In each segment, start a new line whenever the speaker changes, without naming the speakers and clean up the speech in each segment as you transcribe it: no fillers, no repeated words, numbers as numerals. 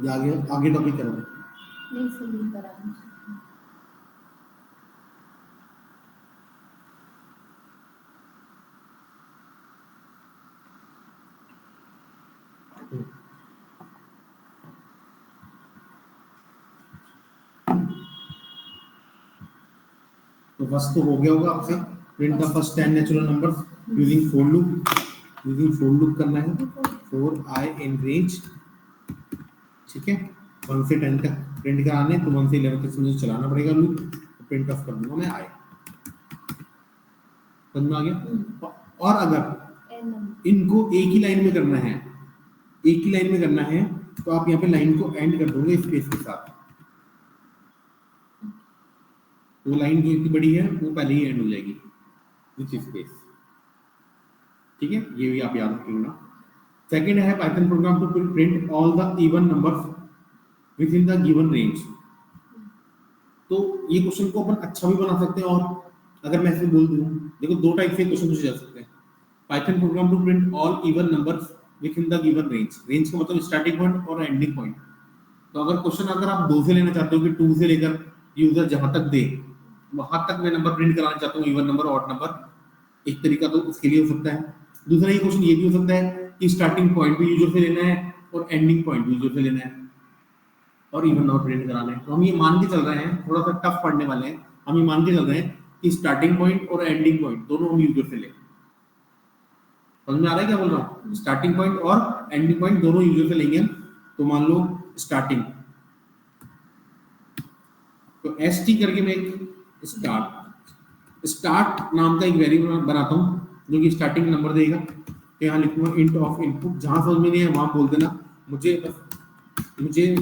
या आगे आगे टॉपिक करोगे?
नहीं, सही करा।
तो फर्स्ट तो हो गया होगा आपसे, print the first 10 natural numbers using for loop. Using for loop करना है, फॉर आई इन रेंज, ठीक है। 1 से 10 तक प्रिंट कराने, तो 1 से 11 तक मुझे चलाना पड़ेगा लूप, प्रिंट ऑफ कर दूंगा मैं आई। समझ में आ गया? और अगर इनको एक ही लाइन में करना है, एक ही लाइन में करना है, तो आप यहाँ पे लाइन को एंड कर दोगे स्पेस के साथ। वो लाइन जो इतनी बड़ी है वो पहले ही एंड हो जाएगी विथ स्पेस, ठीक है। ये भी आप याद रखिएगा। सेकंड है Python program to print all the even numbers within the given range. तो ये क्वेश्चन को अपन अच्छा भी बना सकते हैं, और अगर मैं ऐसे बोल दूं, देखो दो टाइप से क्वेश्चन पूछे जा सकते हैं। Python program to print all even numbers within the given range. Range का मतलब स्टार्टिंग पॉइंट और एंडिंग पॉइंट। तो अगर क्वेश्चन अगर आप 2 से लेना चाहते हो कि 2 से लेकर यूजर जहां तक दे वहां तक मैं नंबर प्रिंट कराना चाहता हूँ, इवन नंबर ऑड नंबर, एक तरीका तो उसके लिए हो सकता है। दूसरा ये क्वेश्चन ये भी हो सकता है कि स्टार्टिंग पॉइंट भी यूजर से लेना है और एंडिंग पॉइंट भी यूजर से लेना है और इवन नंबर प्रिंट कराना है। तो हम ये मान के चल रहे हैं, थोड़ा सा टफ पढ़ने वाले हैं, हम ये मान के चल रहे हैं कि स्टार्टिंग पॉइंट और एंडिंग पॉइंट दोनों हम यूजर से लें। समझ में आ रहा है क्या बोल रहा हूँ? स्टार्टिंग पॉइंट और एंडिंग पॉइंट दोनों यूजर से लेंगे। तो मान लो स्टार्टिंग, तो एस टी करके मैं एक स्टार्ट नाम का एक वेरिएबल बनाता हूँ जो कि स्टार्टिंग नंबर देगा। तो यहाँ लिखूंगा इंट ऑफ इनपुट। जहां समझ में नहीं है वहां बोल देना, मुझे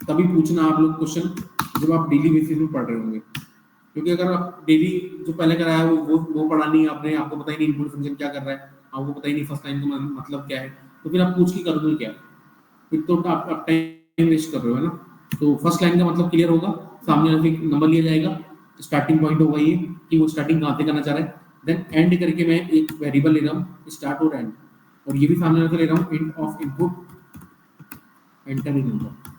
तभी पूछना आप लोग क्वेश्चन जब आप डेली बेसिस में पढ़ रहे होंगे, क्योंकि अगर आप डेली जो पहले कराया है वो पढ़ा नहीं आपने, आपको पता ही नहीं इनपुट फंक्शन क्या कर रहा है, आपको पता ही नहीं फर्स्ट लाइन का मतलब क्या है, तो फिर आप पूछ के करोगे क्या? फिर तो आप टाइम वेस्ट कर रहे हो, है ना। तो फर्स्ट लाइन का मतलब क्लियर होगा, सामने वाले से नंबर लिया जाएगा, स्टार्टिंग पॉइंट होगा ये कि वो स्टार्टिंग कहाँ से करना चाह रहा है, देन एंड करके मैं एक वेरिएबल ले रहा हूँ स्टार्ट और एंड, और ये भी सामने वाले से ले रहा हूँ int of input enter in number.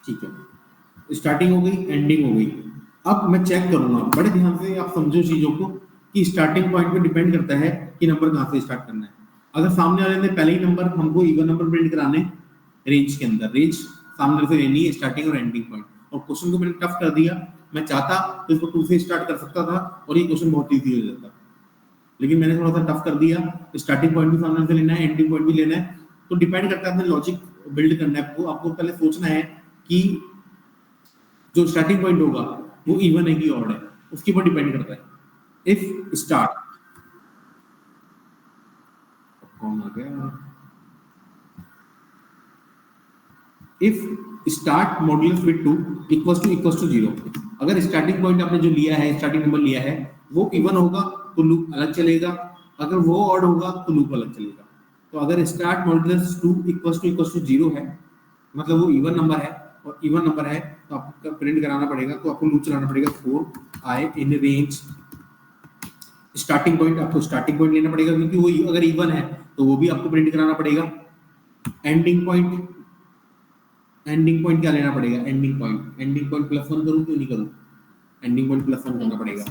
ठीक है, स्टार्टिंग हो गई, एंडिंग हो गई। अब मैं चेक करूंगा, बड़े ध्यान से आप समझो चीजों को, कि स्टार्टिंग पॉइंट पे डिपेंड करता है कि नंबर कहां से स्टार्ट करना है। अगर सामने वाले ने पहले ही नंबर हमको इवन नंबर प्रिंट कराने रेंज के अंदर, रेंज सामने से लेनी है स्टार्टिंग और एंडिंग पॉइंट, और क्वेश्चन को मैंने टफ कर दिया, मैं चाहता तो इसको 2 से स्टार्ट कर सकता था और ये क्वेश्चन बहुत इजी हो जाता, लेकिन मैंने थोड़ा सा टफ कर दिया। स्टार्टिंग पॉइंट भी सामने से लेना है, एंडिंग पॉइंट भी लेना है, तो डिपेंड करता है, अपने लॉजिक बिल्ड करना है। आपको पहले सोचना है कि जो स्टार्टिंग पॉइंट होगा वो इवन है कि ऑड है, उसके ऊपर डिपेंड करता है। इफ स्टार्ट, कौन आ गया, if start modulus with 2 equals to 0, अगर स्टार्टिंग पॉइंट आपने जो लिया है, स्टार्टिंग नंबर लिया है, वो इवन होगा तो लूप अलग चलेगा, अगर वो ऑड होगा तो लूप अलग चलेगा। तो अगर स्टार्ट मॉड्यूलस 2 इक्वल्स टू 0 है, मतलब वो इवन नंबर है, और इवन नंबर है तो आपको प्रिंट कराना पड़ेगा, तो आपको लूप चलाना पड़ेगा for I in range. Starting point, आपको स्टार्टिंग पॉइंट लेना पड़ेगा क्योंकि वो अगर इवन है तो वो भी आपको प्रिंट कराना पड़ेगा। एंडिंग पॉइंट, एंडिंग पॉइंट क्या लेना पड़ेगा, एंडिंग पॉइंट +1 करूं क्यों नहीं करूं, एंडिंग पॉइंट +1 करना पड़ेगा,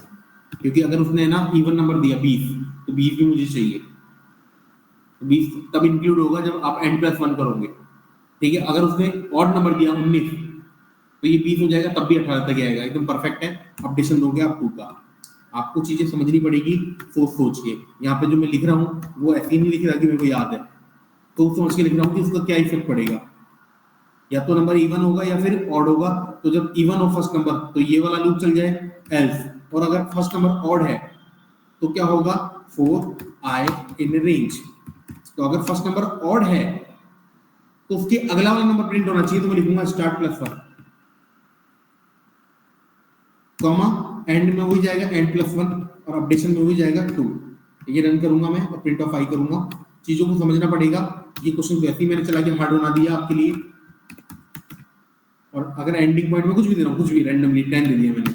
क्योंकि अगर उसने ना इवन नंबर दिया 20 तो 20 भी मुझे चाहिए, तो 20 तब इंक्लूड होगा जब आप n+1 करोगे, ठीक है। अगर उसने ऑड नंबर दिया 19 तो ये 20 हो जाएगा, तब भी 18 तक आएगा, एकदम परफेक्ट है। अपडेशन दोगे आप 2 का। आपको चीजें समझनी पड़ेगी सोच के। यहाँ पे जो मैं लिख रहा हूँ वो ऐसे नहीं लिख रहा कि मेरे को याद है, तो समझ के लिख रहा हूँ कि उसका क्या इफेक्ट पड़ेगा, या तो नंबर इवन होगा या फिर ऑड होगा। तो जब इवन हो फर्स्ट नंबर तो ये वाला लूप चल जाए एल्स, और अगर फर्स्ट नंबर ऑड है तो क्या होगा, फॉर आई इन रेंज। तो अगर फर्स्ट नंबर ऑड है तो उसके अगला वाला नंबर प्रिंट होना चाहिए, तो मैं लिखूंगा स्टार्ट +1, कॉमा एंड में वही जाएगा n+1, और अपडेशन में वही जाएगा 2। ये रन करूंगा मैं और प्रिंट ऑफ आई करूंगा। चीजों को समझना पड़ेगा, ये क्वेश्चन वैसे ही मैंने चला के हार्ड बना दिया आपके लिए, और अगर एंडिंग पॉइंट में कुछ भी दे रहा हूँ, कुछ भी रैंडमली 10 दे दिया मैंने,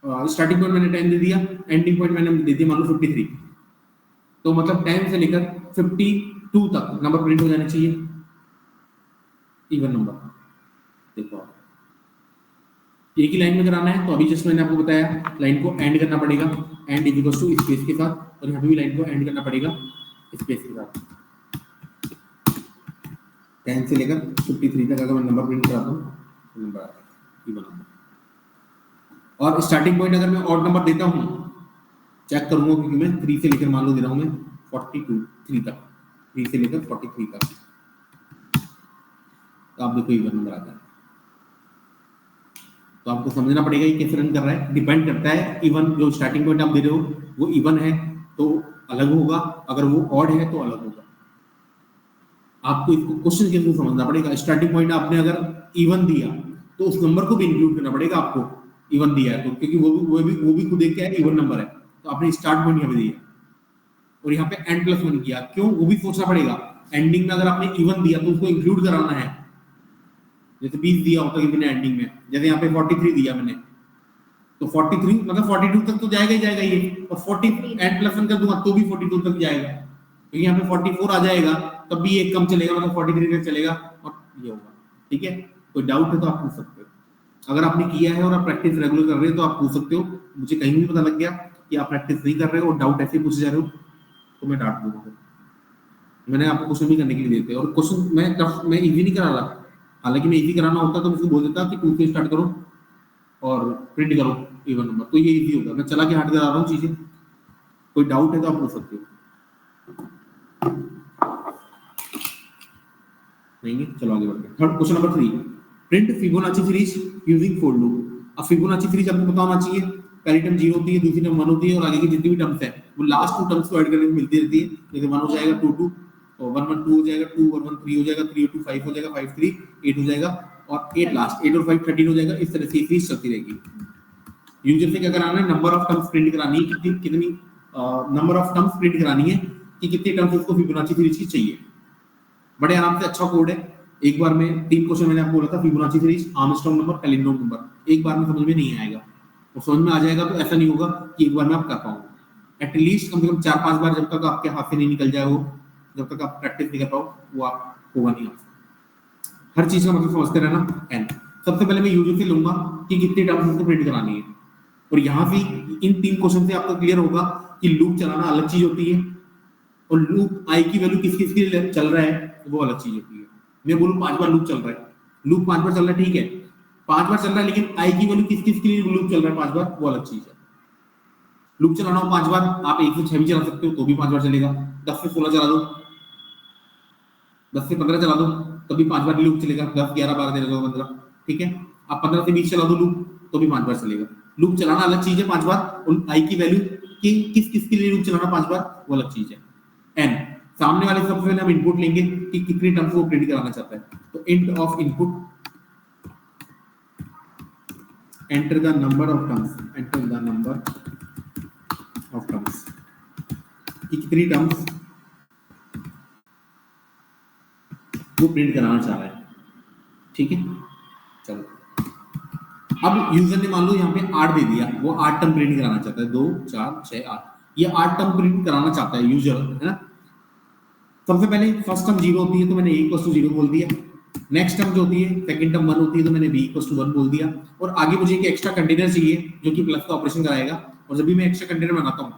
और स्टार्टिंग पॉइंट मैंने 10 दे दिया, एंडिंग पॉइंट मैंने दे दिया मान लो 53, तो मतलब 10 से लेकर 52 तक नंबर प्रिंट हो जाने चाहिए, इवन नंबर। देखो आप एक ही लाइन में कराना है, तो अभी जस्ट मैंने आपको बताया लाइन को एंड करना पड़ेगा, end is equal to space के साथ, और यहाँ पे भी लाइन को एंड करना पड़ेगा स्पेस के साथ। 10 से लेकर 53 तक अगर मैं नंबर प्रिंट कराता हूँ तो नंबर आ जाएगा इवन नंबर। और स्टार्टिंग पॉइंट अगर मैं ऑड नंबर देता हूँ, चेक करूंगा क्योंकि मैं 3 से लेकर मान लो दे रहा हूँ मैं 3 तक, 3 से लेकर 43 तक, तो आप देखो इवन नंबर आता है। तो आपको समझना पड़ेगा ये कैसे रन कर रहा है, डिपेंड करता है। इवन जो स्टार्टिंग पॉइंट आप दे रहे हो वो इवन है तो अलग होगा, अगर वो ऑड है तो अलग होगा। आपको इसको क्वेश्चन के थ्रू समझना पड़ेगा। स्टार्टिंग पॉइंट आपने अगर इवन दिया तो उस नंबर को भी इंक्लूड करना पड़ेगा आपको, इवन दिया है तो, क्योंकि वो भी खुद एक क्या है, इवन नंबर है। तो आपने स्टार्ट पॉइंट यहाँ पे दिया और यहाँ पे एंड प्लस 1 किया, क्यों वो भी सोचना पड़ेगा। एंडिंग में अगर आपने इवन दिया तो उसको इंक्लूड कराना है, जैसे 20 दिया होता है मैंने एंडिंग में, जैसे यहाँ पे 43 दिया मैंने, तो 43 मतलब 42 तक तो जाएगा ही जाएगा ये, और 40 एंड प्लस 1 कर दूंगा तो भी 42 तक जाएगा, तो यहाँ पे 44 आ जाएगा तब भी एक कम चलेगा, मतलब 43 तक चलेगा और ये होगा। ठीक है, कोई डाउट है तो आप पूछ सकते हो। अगर आपने किया है और आप प्रैक्टिस रेगुलर कर रहे हो तो आप पूछ सकते हो। मुझे कहीं भी पता लग गया कि आप प्रैक्टिस नहीं कर रहे हो और डाउट ऐसे पूछे जा रहे हो तो मैं डांट दूंगा। मैंने आपको क्वेश्चन भी करने के लिए देते, और क्वेश्चन मैं इजी नहीं करा रहा, हालांकि मैं इजी कराना होता तो मैं बोल देता कि 2 से स्टार्ट करो और प्रिंट करो इवन नंबर, तो ये इजी होगा। मैं चला के हट करा रहा हूँ चीजें, कोई डाउट है तो आप पूछ सकते हो। नहीं है, चलो आगे बढ़ते हैं। Third question number 3, print Fibonacci series using for loop. अब फिबोनाची सीरीज आपको पता होना चाहिए, पहली टर्म 0 होती है, दूसरी टर्म 1 होती है, और आगे की जितनी भी टर्म्स है वो लास्ट 2 टर्म्स को ऐड करने में मिलती रहती है। जैसे 1 हो जाएगा 2 2, और 1 1 2 हो जाएगा, 2 1 1 3 हो जाएगा, 3 2 5 हो जाएगा, 5 3 8 हो जाएगा, और 8 लास्ट 8 और 5 13 हो जाएगा। इस तरह से सीरीज चलती रहेगी। यूजर से क्या कराना है, नंबर ऑफ टर्म्स प्रिंट करानी है, कितनी नंबर ऑफ टर्म्स प्रिंट करानी है कि कितनी टर्म्स उसको फिबोनाची सीरीज की चाहिए। बड़े आराम से अच्छा कोड है। एक बार में 3 क्वेश्चन मैंने आपको बोला था, Fibonacci series, Armstrong number, palindrome number, एक बार में समझ में नहीं आएगा, और समझ में आ जाएगा तो ऐसा नहीं होगा कि एक बार में आप कर पाओगे। एटलीस्ट कम से कम 4-5 बार, जब तक आपके हाथ से नहीं निकल जाए वो, जब तक आप प्रैक्टिस नहीं कर पाओ वो आप होगा नहीं आपसे। हर चीज का मतलब समझते रहना। एन सबसे पहले मैं यूजर से लूंगा कि कितनी टर्म्स उसको प्रिंट करानी है, और यहाँ से इन 3 क्वेश्चन से आपको क्लियर होगा कि लूप चलाना अलग चीज होती है और लूप आई की वैल्यू किस किस के लिए चल रहा है वो अलग चीज होती है। मैं बोलूं 5 बार लूप चल रहा है, लूप 5 बार चल रहा है, ठीक है 5 बार चल रहा है, लेकिन आई की वैल्यू किस किस के लिए लूप चल रहा है 5 बार, वो अलग चीज है। लूप चलाना हो 5 बार, आप 1 से 6 भी चला सकते हो तो भी 5 बार चलेगा। 10 से 16 चला दो, 10 से 15 चला दो तभी 5 बार लूप चलेगा। 10 11 12 13 14 15, ठीक है। आप 15 से 20 चला दो लूप तो भी 5 बार चलेगा। लूप चलाना अलग चीज है 5 बार, और आई की वैल्यू कि किस किस के लिए लूप चलाना 5 बार वो अलग चीज है। एन सामने वाले सबसे पहले हम इनपुट लेंगे कि कितनी टर्म्स वो प्रिंट कराना चाहता है, तो int of input, enter the number of terms, enter the number of terms, कि कितनी टर्म्स वो प्रिंट कराना चाह रहा है। ठीक है, चलो अब यूजर ने मान लो यहाँ पे 8 दे दिया, वो 8 टर्म प्रिंट कराना चाहता है, 2 4 6 8, ये 8 टर्म प्रिंट कराना चाहता है यूजर, है ना। सबसे पहले फर्स्ट टर्म 0 होती है तो मैंने a = 0 बोल दिया। नेक्स्ट टर्म जो होती है सेकंड टर्म 1 होती है तो मैंने b = 1 बोल दिया। और आगे मुझे एक एक्स्ट्रा कंटेनर चाहिए जो कि प्लस का ऑपरेशन कराएगा, और जब भी मैं एक्स्ट्रा कंटेनर बनाता हूं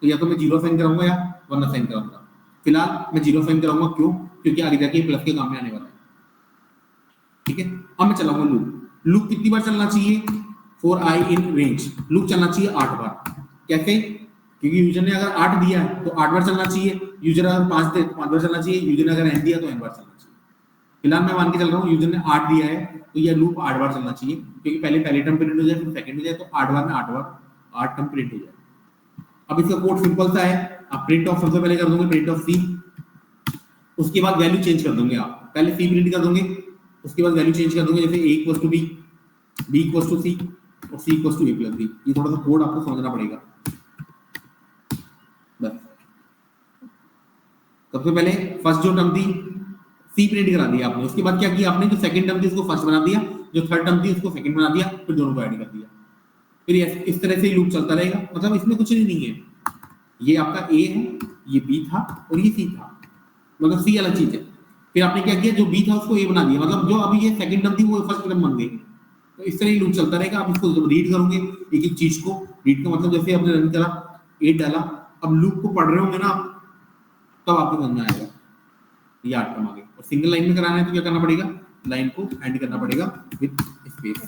तो या तो मैं 0 साइन कराऊंगा या 1 साइन कराऊंगा। फिलहाल मैं 0 साइन कराऊंगा, क्यों, क्योंकि आगे जाके प्लस के काम में आने वाला है। ठीक है, अब मैं चलाऊंगा लूप। लूप कितनी बार चलना चाहिए, for I in range loop चलना चाहिए 8 बार। कैसे, क्योंकि यूजर ने अगर 8 दिया है तो 8 बार चलना चाहिए, यूजर अगर 5 दे तो 5 बार चलना चाहिए, यूजर ने अगर n दिया तो n बार चलना चाहिए। फिलहाल मैं मान के चल रहा हूँ यूजर ने 8 दिया है तो यह लूप 8 बार चलना चाहिए, क्योंकि पहले टर्म प्रिंट हो जाए फिर सेकंड हो जाए तो 8 बार में 8 टर्म प्रिंट हो जाए। अब इसका कोड सिंपल सा है, आप प्रिंट ऑफ सबसे पहले कर दोगे प्रिंट ऑफ सी, उसके बाद वैल्यू चेंज कर दोगे। आप पहले सी प्रिंट कर दोगे, उसके बाद वैल्यू चेंज कर दोगे, जैसे a = b, b = c और c = a + b। ये थोड़ा सा कोड आपको समझना पड़ेगा। बस सबसे पहले फर्स्ट जो टर्म थी सी प्रिंट करा दिया आपने, उसके बाद क्या किया आपने, जो सेकंड टर्म थी उसको फर्स्ट बना दिया, जो थर्ड टर्म थी उसको सेकंड बना दिया, फिर दोनों को ऐड कर दिया। फिर इस तरह से ही लूप चलता रहेगा, मतलब इसमें कुछ नहीं है। ये आपका ए है, ये बी था और ये सी था, मतलब सी अलग चीज है। फिर आपने क्या किया, जो बी था उसको ए बना दिया, मतलब जो अभी ये सेकंड टर्म थी वो फर्स्ट टर्म बन गई। तो इस तरह ही लूप चलता रहेगा। आप इसको जब रीड करोगे एक एक चीज को, रीड का मतलब जैसे आपने रन करा, 8 डाला, अब लूप को पढ़ रहे होंगे ना आप, तब आपको समझ में आएगा ये 8 टर्म आ गए। और सिंगल लाइन में कराना है तो क्या करना पड़ेगा, लाइन को एंड करना पड़ेगा विद स्पेस।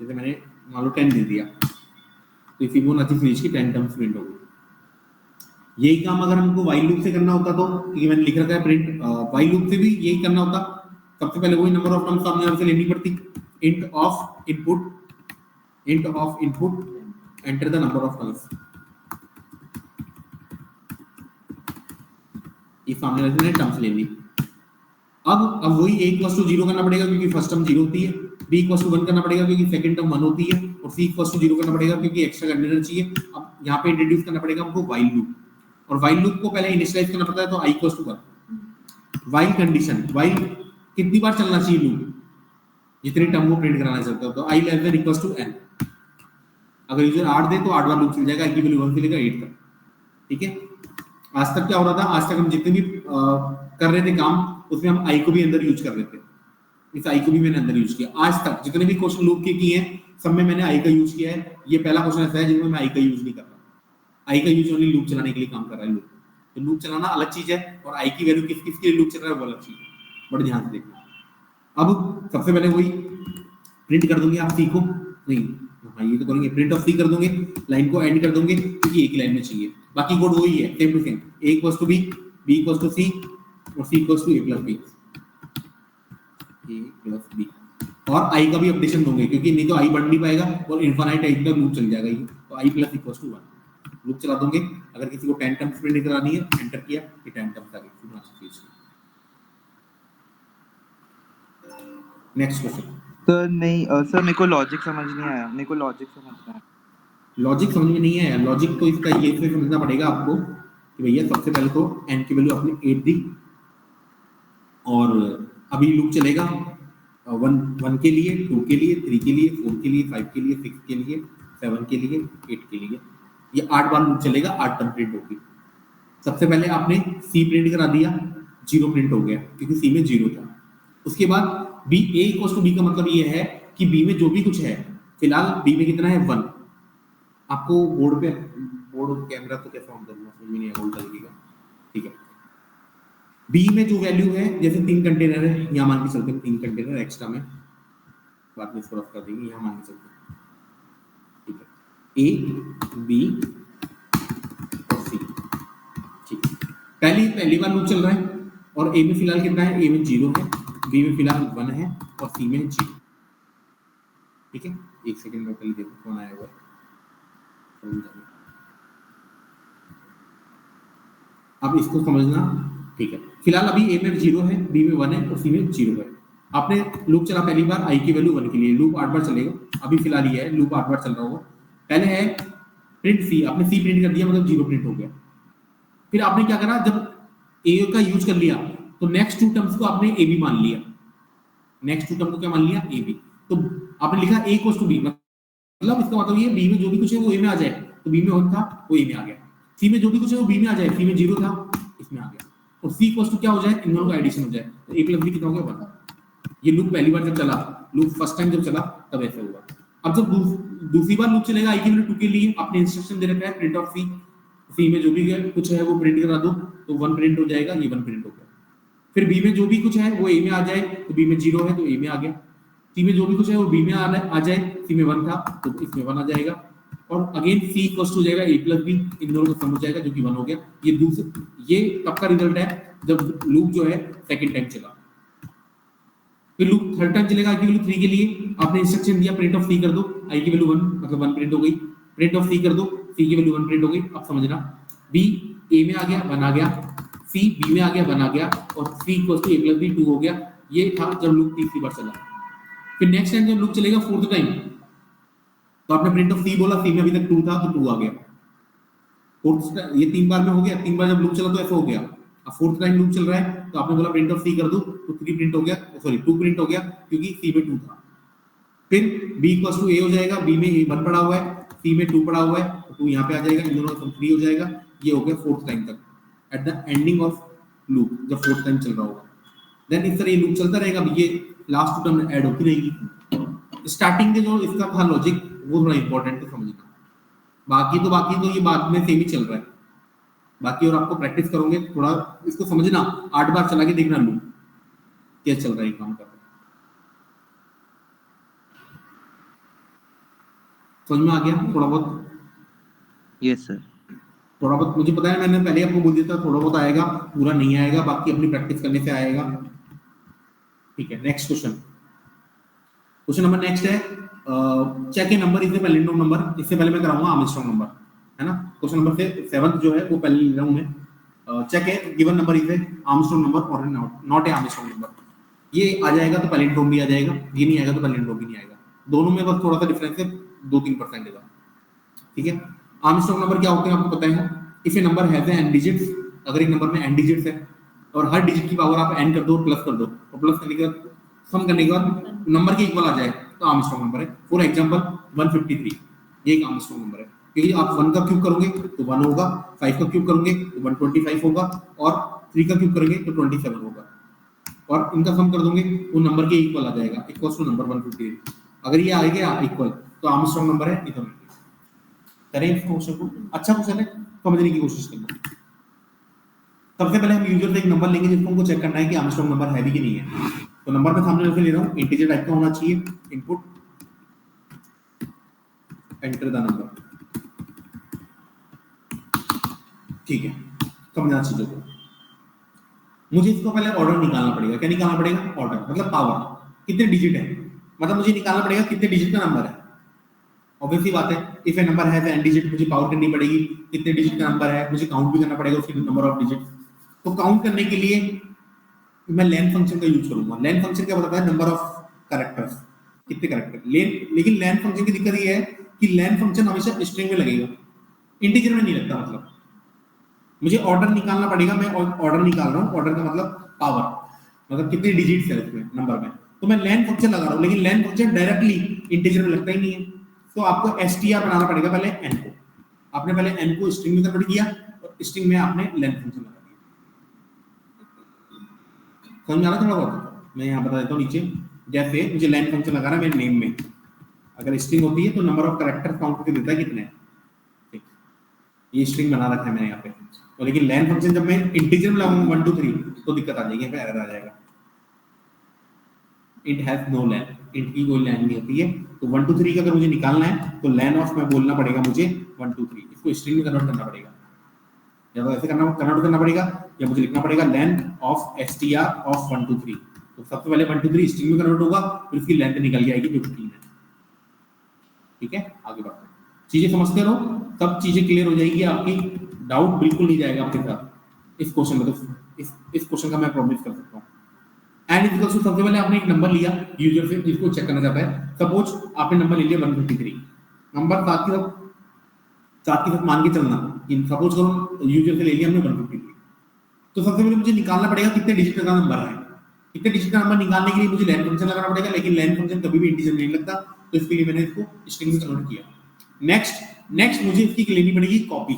जैसे मैंने मान लो 10 दे दिया, तो फिबोनाची सीरीज की 10 टर्म्स प्रिंट हो गई। यही काम अगर हमको वाइल लूप से करना होता तो, क्योंकि मैंने लिख रखा है प्रिंट, वाइल लूप से भी यही करना होता। सबसे पहले वही नंबर ऑफ टर्म्स सामने से लेनी पड़ती, int of input enter the number of terms. ये सामने वाले ने टर्म्स ले ली। अब वही a इक्वल्स टू 0 करना पड़ेगा क्योंकि फर्स्ट टर्म 0 होती है, b इक्वल्स टू 1 करना पड़ेगा क्योंकि सेकंड टर्म 1 होती है, और c इक्वल्स टू 0 करना पड़ेगा क्योंकि एक्स्ट्रा कंटेनर चाहिए। अब यहाँ पे इंट्रोड्यूस करना पड़ेगा हमको वाइल लूप, और वाइल लूप को पहले इनिशियलाइज करना पड़ता है, तो i equals to 1 while condition. While कितनी बार चलना चाहिए लूप, जितनी टर्म को प्रिंट कराना चाहते हो, तो i less than equals to n। अगर यूजर 8 दे तो 8 बार लूप चल जाएगा, i की वैल्यू 1 से लेकर 8 तक। ठीक है, आज तक क्या हो रहा था, आज तक हम जितने भी कर रहे थे काम, उसमें हम i को भी अंदर यूज कर रहे थे। इस i को भी मैंने अंदर यूज किया। आज तक जितने भी क्वेश्चन लूप के किए हैं सब में मैंने i का यूज किया है। ये पहला क्वेश्चन ऐसा है जिसमें मैं i का यूज नहीं कर रहा। i का यूज ओनली लूप चलाने के लिए काम कर रहा है लूप। तो लूप चलाना अलग चीज है, और i की वैल्यू किस किस के लिए लूप चल रहा है वो अलग चीज है। बड़े ध्यान से देखना। अब सबसे पहले वही प्रिंट कर दूंगे, आप सी को नहीं, हाँ ये तो करेंगे, प्रिंट ऑफ सी कर दोगे, लाइन को एंड कर दोगे क्योंकि एक ही लाइन में चाहिए। बाकी कोड वही है, same to same, a equals to b, b equals to c और c equals to a plus b, a plus b। और i का भी अपडेशन दोगे क्योंकि नहीं तो i बढ़ नहीं पाएगा और इनफाइनाइट टाइप का लूप चल जाएगा ये। तो i plus equals to 1 loop चला दोगे। अगर किसी को 10 टर्म्स प्रिंट करानी है, एंटर किया, ये 10 टर्म्स आ गई। Next question.
सर नहीं सर मेरे को लॉजिक समझ नहीं आया, मेरे को लॉजिक समझना है।
लॉजिक समझ में नहीं आया, लॉजिक तो इसका ये से समझना पड़ेगा आपको कि भैया सबसे पहले तो n की वैल्यू आपने 8 दी, और अभी लूप चलेगा 1 के लिए, 2 के लिए, 3 के लिए, 4 के लिए, 5 के लिए, 6 के लिए, 7 के लिए, 8 के लिए। ये 8 बार लूप चलेगा, 8 टर्म प्रिंट होगी। सबसे पहले आपने c प्रिंट करा दिया, 0 प्रिंट हो गया क्योंकि c में 0 था। उसके बाद b a equals to b का मतलब ये है कि b में जो भी कुछ है, फिलहाल b में कितना है 1। आपको बोर्ड पे, बोर्ड कैमरा तो कैसे ऑन करना समझ में नहीं होल्ड लगेगा। ठीक है, b में जो वैल्यू है, जैसे 3 कंटेनर है, यहाँ मान के चलते हैं 3 कंटेनर एक्स्ट्रा में, बाद में इसको रफ कर देंगे, यहाँ मान के चलते हैं। ठीक है, a b और c। ठीक है, पहली बार लूप चल रहा है, और a में फिलहाल कितना है, a में 0 है, b में फिलहाल 1 है और c में 0। ठीक है, एक सेकंड में पहले देखो कौन आया हुआ है। अब इसको समझना। ठीक है, फिलहाल अभी a में 0 है, b में 1 है और c में 0 है। आपने लूप चला पहली बार i की वैल्यू 1 के लिए, लूप 8 बार चलेगा। अभी फिलहाल ये है, लूप 8 बार चल रहा होगा। पहले है प्रिंट c, आपने c प्रिंट कर दिया, मतलब 0 प्रिंट हो गया। फिर आपने क्या करा, जब a का यूज कर लिया तो नेक्स्ट 2 टर्म्स को आपने ab मान लिया। नेक्स्ट 2 टर्म को क्या मान लिया, ab। तो आपने लिखा a इक्वल्स टू b, मतलब इसका मतलब ये b में जो भी कुछ है वो a में आ जाए। तो b में 1 था वो a में आ गया, c में जो भी कुछ है वो b में आ जाए, c में 0 था इसमें आ गया, और c इक्वल्स टू क्या हो जाए, इन दोनों का एडिशन हो जाए, तो a प्लस b कितना हो गया 1। ये लूप पहली बार जब चला, लूप फर्स्ट टाइम जब चला तब ऐसा हुआ। अब जब दूसरी बार लूप चलेगा i की वैल्यू 2 के लिए, आपने इंस्ट्रक्शन दे रखा है प्रिंट ऑफ c में जो भी कुछ है वो प्रिंट करा दो, तो 1 प्रिंट हो जाएगा, ये 1 प्रिंट हो गया। फिर b में जो भी कुछ है वो a में आ जाए, तो b में 0 है तो a में आ गया। c में जो भी कुछ है वो b में आ जाए, c में 1 था तो इसमें 1 आ जाएगा, और अगेन c इक्वल्स टू हो जाएगा a प्लस b, इन दोनों का सम हो जाएगा जो कि 1 हो गया। ये तब का रिजल्ट है जब लूप जो है सेकंड टाइम चला। फिर लूप थर्ड टाइम चलेगा i की वैल्यू 3 के लिए, आपने इंस्ट्रक्शन दिया प्रिंट ऑफ c कर दो, i की वैल्यू 1 मतलब 1 प्रिंट हो गई, प्रिंट ऑफ c कर दो, c की वैल्यू 1 प्रिंट हो गई। अब समझना, b a में आ गया 1 आ गया, c b में आ गया 1 आ गया, और c equals to a plus b 2 हो गया। ये था जब लूप तीसरी बार चला। फिर नेक्स्ट टाइम जब लूप चलेगा फोर्थ टाइम, तो आपने प्रिंट ऑफ c बोला, c में अभी तक 2 था तो 2 आ गया। फोर्थ ये 3 बार में हो गया, 3 बार जब लूप चला तो ऐसा हो गया। अब फोर्थ टाइम लूप चल रहा है, तो आपने बोला प्रिंट ऑफ सी कर दूं, तो 3 प्रिंट हो गया, सॉरी 2 प्रिंट हो गया क्योंकि सी में 2 था। फिर b इक्वल्स टू a हो जाएगा, b में 1 पड़ा हुआ है, c में 2 पड़ा हुआ है, तो 2 यहाँ पे आ जाएगा, इन दोनों का सम 3 हो जाएगा। ये हो गया फोर्थ टाइम तक, at the ending of loop, जब फोर्थ टाइम चल रहा होगा। देन इस तरह ये लूप चलता रहेगा, ये लास्ट टर्म ऐड होती रहेगी। स्टार्टिंग के जो इसका था लॉजिक वो थोड़ा इंपॉर्टेंट है समझना, बाकी तो ये बाद में सेम ही चल रहा है। बाकी और आपको प्रैक्टिस करोगे थोड़ा इसको समझना, 8 बार चला के देखना लूप क्या चल रहा है, काम कर रहा है। समझ में आ गया थोड़ा बहुत?
Yes sir.
थोड़ा बहुत मुझे पता है, मैंने पहले आपको बोल दिया था थोड़ा बहुत आएगा, पूरा नहीं आएगा, बाकी अपनी प्रैक्टिस करने से आएगा। ठीक है, next question. Question number next है, check a number is a palindrome number. इससे पहले मैं कराऊंगा आर्मस्ट्रांग नंबर, है ना। क्वेश्चन नंबर से 7th जो है वो पहले ले रहा हूं मैं। चेक है given number is A Armstrong number और नॉट ए आर्मस्ट्रांग नंबर। ये आ जाएगा तो पैलिंड्रोम भी आ जाएगा, ये नहीं आएगा तो पैलिंड्रोम भी नहीं आएगा। दोनों में बस थोड़ा सा डिफरेंस है, 2-3% का। ठीक है, आर्मस्ट्रांग नंबर क्या होते हैं आपको पता है। If A number has an digits, अगर एक नंबर में n डिजिट्स है और हर डिजिट की पावर आप n कर दो, प्लस कर दो, और प्लस करने के बाद सम करने के बाद नंबर के इक्वल आ जाए तो आर्मस्ट्रांग नंबर है। फॉर एग्जांपल 153, ये एक आर्मस्ट्रांग नंबर है, क्योंकि आप 1 का क्यूब करोगे तो 1 होगा, 5 का क्यूब करोगे तो 125 होगा, और 3 का क्यूब करेंगे तो 27 होगा, और इनका सम कर दोगे वो नंबर के इक्वल आ जाएगा, इक्वल्स टू नंबर 153। अगर ये आ गया इक्वल तो आर्मस्ट्रांग नंबर है, इधर करें इस क्वेश्चन को। अच्छा क्वेश्चन है, समझने की कोशिश करना। सबसे पहले हम यूजर से एक नंबर लेंगे जिसको हमको चेक करना है कि आर्मस्ट्रांग नंबर है भी कि नहीं है। तो नंबर मैं सामने ले रहा हूं, इंटीजर टाइप का होना चाहिए। इनपुट एंटर द नंबर, ठीक है, समझना चीजों को। मुझे इसको पहले ऑर्डर निकालना पड़ेगा। क्या निकालना पड़ेगा? ऑर्डर, मतलब पावर, कितने डिजिट है, मतलब मुझे निकालना पड़ेगा कितने डिजिट का नंबर है। ऑब्वियसली बात है, इफ ए नंबर है तो n डिजिट मुझे पावर करनी पड़ेगी, कितने डिजिट का नंबर है मुझे काउंट भी करना पड़ेगा उसके नंबर ऑफ डिजिट। तो काउंट करने के लिए मैं लेन फंक्शन का यूज करूंगा। लेन फंक्शन क्या बताता है? नंबर ऑफ कैरेक्टर्स, कितने कैरेक्टर। लेकिन लेन फंक्शन की दिक्कत ये है कि लेन फंक्शन हमेशा स्ट्रिंग में लगेगा, इंटीजर में नहीं लगता। मतलब मुझे ऑर्डर निकालना पड़ेगा, मैं ऑर्डर निकाल रहा हूँ, ऑर्डर का मतलब पावर, मतलब कितने डिजिट्स है उसमें नंबर में। तो मैं लेन फंक्शन लगा रहा हूँ, लेकिन लेन फंक्शन डायरेक्टली इंटीजर में लगता ही नहीं है। तो आपको str बनाना पड़ेगा पहले n को। आपने पहले n को स्ट्रिंग में कन्वर्ट किया और स्ट्रिंग में आपने लेन फंक्शन लगा दिया। समझ में आ रहा थोड़ा बहुत? मैं यहाँ बता देता हूँ नीचे, जैसे मुझे लेन फंक्शन लगाना है मेरे नेम में, अगर स्ट्रिंग होती है तो नंबर ऑफ कैरेक्टर काउंट करके देता है कितने हैं। ठीक, ये स्ट्रिंग बना रखा है मैंने यहाँ पे। तो लेकिन लेन फंक्शन जब मैं इंटीजर में लगाऊंगा 1 2 3 तो दिक्कत आ जाएगी, एरर आ जाएगा। It has no len, int की कोई लेन नहीं होती है। तो 1 2 3 का अगर मुझे निकालना है तो लेन ऑफ में बोलना पड़ेगा मुझे 1 2 3, इसको स्ट्रिंग में कन्वर्ट करना पड़ेगा, या तो ऐसे कन्वर्ट करना पड़ेगा, या मुझे लिखना पड़ेगा लेन ऑफ str ऑफ 1 2 3। तो सबसे पहले 1 2 3 स्ट्रिंग में कन्वर्ट होगा, फिर इसकी लेंथ निकल के आएगी जो 3 है। ठीक है, आगे बढ़ते हैं। चीजें समझते रहो, सब चीजें क्लियर हो जाएगी आपकी, डाउट बिल्कुल नहीं जाएगा आपके साथ इस क्वेश्चन में। तो इस क्वेश्चन का मैं प्रॉमिस कर सकता हूँ। एंड इज इक्वल्स टू, सबसे पहले आपने एक नंबर लिया यूजर से जिसको चेक करना चाहता है। सपोज आपने नंबर ले लिया 153, नंबर साथ के साथ मान के चलना। सपोज करो यूजर से ले लिया हमने 153, तो सबसे पहले मुझे निकालना पड़ेगा कितने डिजिट का नंबर है। कितने डिजिट का नंबर निकालने के लिए मुझे लेन फंक्शन लगाना पड़ेगा, लेकिन लेन फंक्शन कभी भी इंटीजर नहीं लगता, तो इसके लिए मैंने इसको स्ट्रिंग में कन्वर्ट किया। नेक्स्ट मुझे इसकी लेनी पड़ेगी copy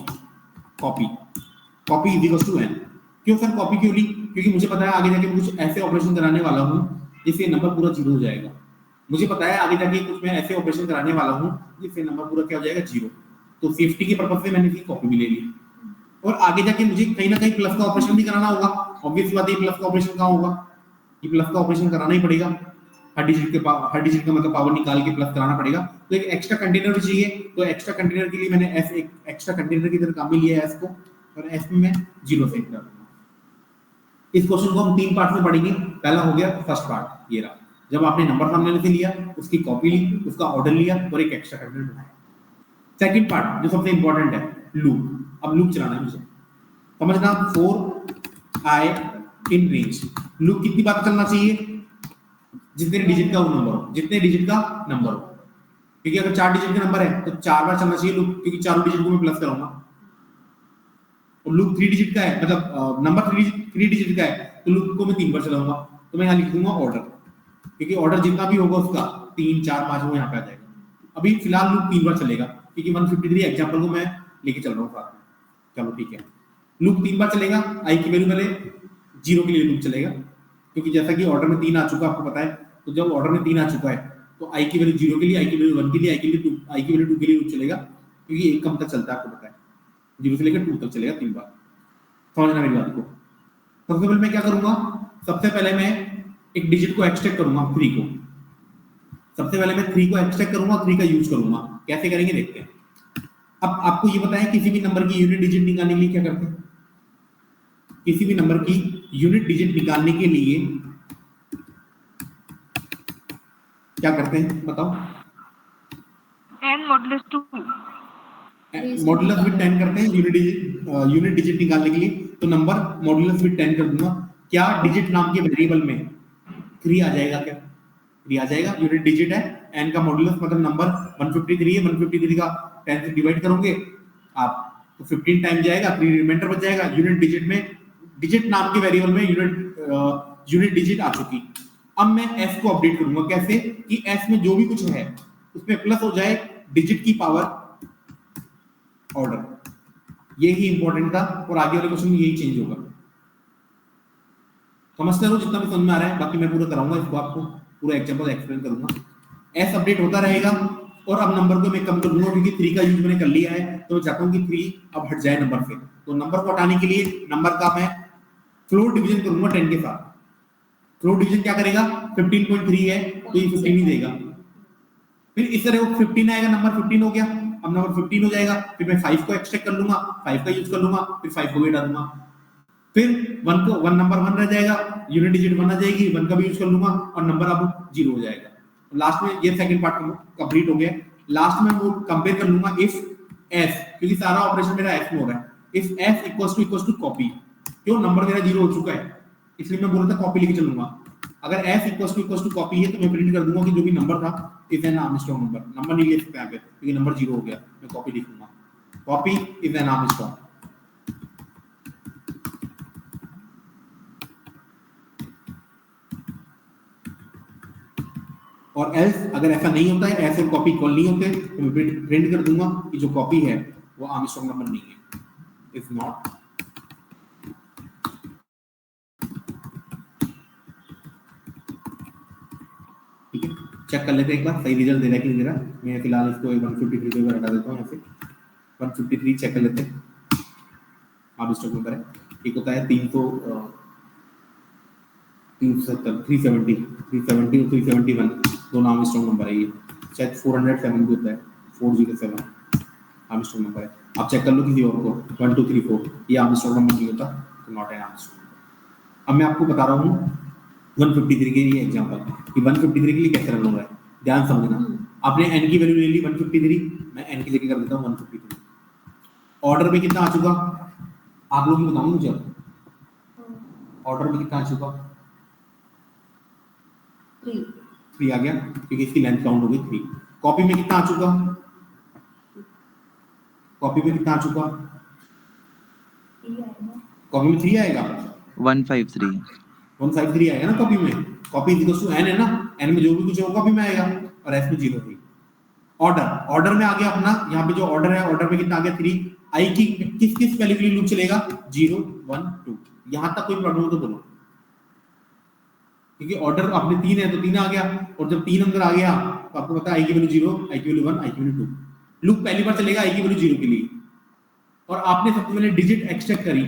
is equals to n। क्यों सर कॉपी क्यों ली? क्योंकि मुझे पता है आगे जाके कुछ ऐसे ऑपरेशन कराने वाला हूँ जिससे नंबर पूरा 0 हो जाएगा। मुझे पता है आगे जाके कुछ मैं ऐसे ऑपरेशन कराने वाला हूँ जिससे नंबर पूरा क्या हो जाएगा? 0। तो सेफ्टी के पर्पज से मैंने इसकी कॉपी भी ले ली। और आगे जाके मुझे कहीं ना कहीं प्लस का ऑपरेशन भी कराना होगा। ऑब्वियस बात है, प्लस का ऑपरेशन कहाँ होगा? ये प्लस का ऑपरेशन कराना ही पड़ेगा। हर डिजिट का मतलब पावर निकाल के प्लस कराना पड़ेगा। तो एक एक्स्ट्रा कंटेनर भी चाहिए, तो एक्स्ट्रा कंटेनर के लिए मैंने एक एक्स्ट्रा कंटेनर की तरह काम में लिया है s को, और s में मैं 0 सेट कर दूंगा। इस क्वेश्चन को हम 3 पार्ट में पढ़ेंगे। पहला हो गया फर्स्ट पार्ट, ये रहा, जब आपने नंबर सामने से लिया, उसकी कॉपी ली, उसका ऑर्डर लिया और एक एक्स्ट्रा कंटेनर बनाया। सेकंड पार्ट जो सबसे इंपॉर्टेंट है, लूप। अब लूप चलाना है मुझे, समझना। 4i इन रेंज, लूप कितनी बार चलना चाहिए? जितने डिजिट का नंबर हो, क्योंकि अगर 4 डिजिट का नंबर है तो 4 बार चलना चाहिए लूप, क्योंकि चारों डिजिट को मैं प्लस कराऊंगा। और लूप 3 डिजिट का है, मतलब नंबर 3 डिजिट का है, तो लूप को मैं 3 बार चलाऊंगा, तो मैं यहाँ लिख दूंगा ऑर्डर, क्योंकि ऑर्डर जितना भी होगा उसका 3 4 5 वो यहाँ पे आ जाएगा। अभी फिलहाल लूप 3 बार चलेगा, क्योंकि 153 एग्जाम्पल को मैं लेके चल रहा हूँ साथ में। चलो ठीक है, लूप 3 बार चलेगा, आई की वैल्यू पहले 0 के लिए लूप चलेगा, क्योंकि जैसा कि ऑर्डर में 3 आ चुका आपको पता है, तो जब ऑर्डर में 3 आ चुका है तो आई की वैल्यू 0 के लिए, आई की वैल्यू 1 के लिए, आई की वैल्यू 2 के लिए लूप चलेगा, क्योंकि एक कम तक चलता है, आपको पता है 0 से लेकर 2 तक चलेगा 3 बार। समझना मेरी बात को। सबसे पहले मैं क्या करूंगा, सबसे पहले मैं एक डिजिट को एक्सट्रैक्ट करूंगा 3 को, सबसे पहले मैं 3 को एक्सट्रैक्ट करूंगा, 3 का यूज करूंगा। कैसे करेंगे देखते हैं। अब आपको ये पता है किसी भी नंबर की यूनिट डिजिट निकालने के लिए क्या करते हैं, किसी भी नंबर की यूनिट डिजिट निकालने के लिए क्या करते हैं बताओ।
n मॉडुलस 2
मॉडुलस विद 10 करते हैं यूनिट डिजिट निकालने के लिए, तो नंबर मॉडुलस विद 10 कर दूंगा। क्या डिजिट नाम के वेरिएबल में 3 आ जाएगा, क्या 3 आ जाएगा, यूनिट डिजिट है, n का मॉडुलस मतलब नंबर 153 है, 153 का 10 से डिवाइड करोगे आप तो 15 टाइम जाएगा, 3 रिमाइंडर बच जाएगा। यूनिट डिजिट में, डिजिट नाम के वेरिएबल में यूनिट डिजिट आ चुकी। अब मैं s को अपडेट करूंगा, कैसे कि s में जो भी कुछ है उसमें प्लस हो जाए डिजिट की पावर ऑर्डर, यही इंपॉर्टेंट था, और आगे वाले क्वेश्चन में यही चेंज होगा। समझते हो जितना भी समझ में आ रहा है, बाकी मैं पूरा कराऊंगा इसको, आपको पूरा एग्जांपल एक्सप्लेन करूंगा। s अपडेट होता रहेगा, और अब नंबर को मैं कम कर दूंगा, क्योंकि 3 का यूज मैंने कर लिया है, तो मैं चाहता हूं कि 3 अब हट जाए नंबर से। तो नंबर को हटाने के लिए नंबर का मैं फ्लोर डिवीजन करूंगा 10 के साथ। फ्लोर डिवीजन क्या करेगा, 15.3 है तो ये 15 ही देगा, फिर इस तरह 15 आएगा, नंबर 15 हो गया। अब नंबर 15 हो जाएगा, फिर मैं 5 को एक्सट्रैक्ट कर लूंगा, 5 का यूज कर लूंगा, फिर 5 को भी हटा दूंगा, फिर 1 नंबर 1 रह जाएगा, यूनिट डिजिट 1 आ जाएगी, 1 का भी यूज कर लूंगा, और नंबर अब 0 हो जाएगा। लास्ट में ये सेकंड पार्ट कंप्लीट हो गया। लास्ट में वो कंपेयर कर लूंगा इफ s, क्योंकि सारा ऑपरेशन मेरा s में हो रहा है, if s equals to copy, क्यों नंबर मेरा 0 हो चुका है, इसलिए मैं बोल रहा था कॉपी लेके चलूंगा। अगर s इक्वल्स टू कॉपी है तो मैं प्रिंट कर दूंगा कि जो भी नंबर था is an Armstrong number, number नहीं ले सकते यहाँ पे क्योंकि नंबर 0 हो गया, मैं कॉपी लिख दूंगा, कॉपी इज एन आर्मस्ट्रांग। और एल्स अगर ऐसा नहीं होता है, ऐसे कॉपी इक्वल नहीं होते, तो मैं प्रिंट कर दूंगा कि जो कॉपी है वो आर्मस्ट्रांग नंबर नहीं है, इज नॉट। ठीक है, चेक कर लेते हैं एक बार सही रिजल्ट दे रहा है कि नहीं दे रहा। मैं फिलहाल इसको 153 पे हटा देता हूँ, यहाँ से 153 चेक कर लेते हैं। आर्मस्ट्रांग नंबर है, एक होता है 370, 370 और 371, दोनों आर्मस्ट्रांग नंबर है। ये शायद 407 भी होता है, 407 आर्मस्ट्रांग नंबर है। आप चेक कर लो किसी और को, 1 2 3 4 ये आर्मस्ट्रांग नंबर नहीं होता, तो नॉट एन आर्मस्ट्रांग नंबर। अब मैं आपको बता रहा हूँ 153 के लिए एग्जांपल कि 153 के लिए कैसे रन हो रहा है, ध्यान समझना। आपने n की वैल्यू ले ली 153, मैं n की जगह कर देता हूँ 153। ऑर्डर में कितना आ चुका आप लोग बताओ मुझे, ऑर्डर में कितना आ चुका, 3 आ गया, क्योंकि इसकी लेंथ काउंट हो गई 3। कॉपी में कितना आ चुका, कॉपी में कितना आ चुका, कॉपी में 3 आएगा, 153 आएगा ना कॉपी में। कॉपी इक्वल्स टू n है ना, n में जो भी कुछ होगा कॉपी में आएगा, और s में 0 थी। ऑर्डर में आ गया अपना, यहाँ पे जो ऑर्डर है, ऑर्डर में कितना आ गया 3। आई की किस वैल्यू के लिए लूप चलेगा, 0 1 2, यहां तक कोई प्रॉब्लम हो तो बोलो, क्योंकि ऑर्डर आपने 3 है तो 3 आ गया, और जब 3 अंदर आ गया तो आपको पता है आई की वैल्यू 0, आई की वैल्यू 1, आई की वैल्यू 2, लूप पहली बार चलेगा आई की वैल्यू 0 के लिए। और आपने सबसे पहले डिजिट एक्सट्रैक्ट करी।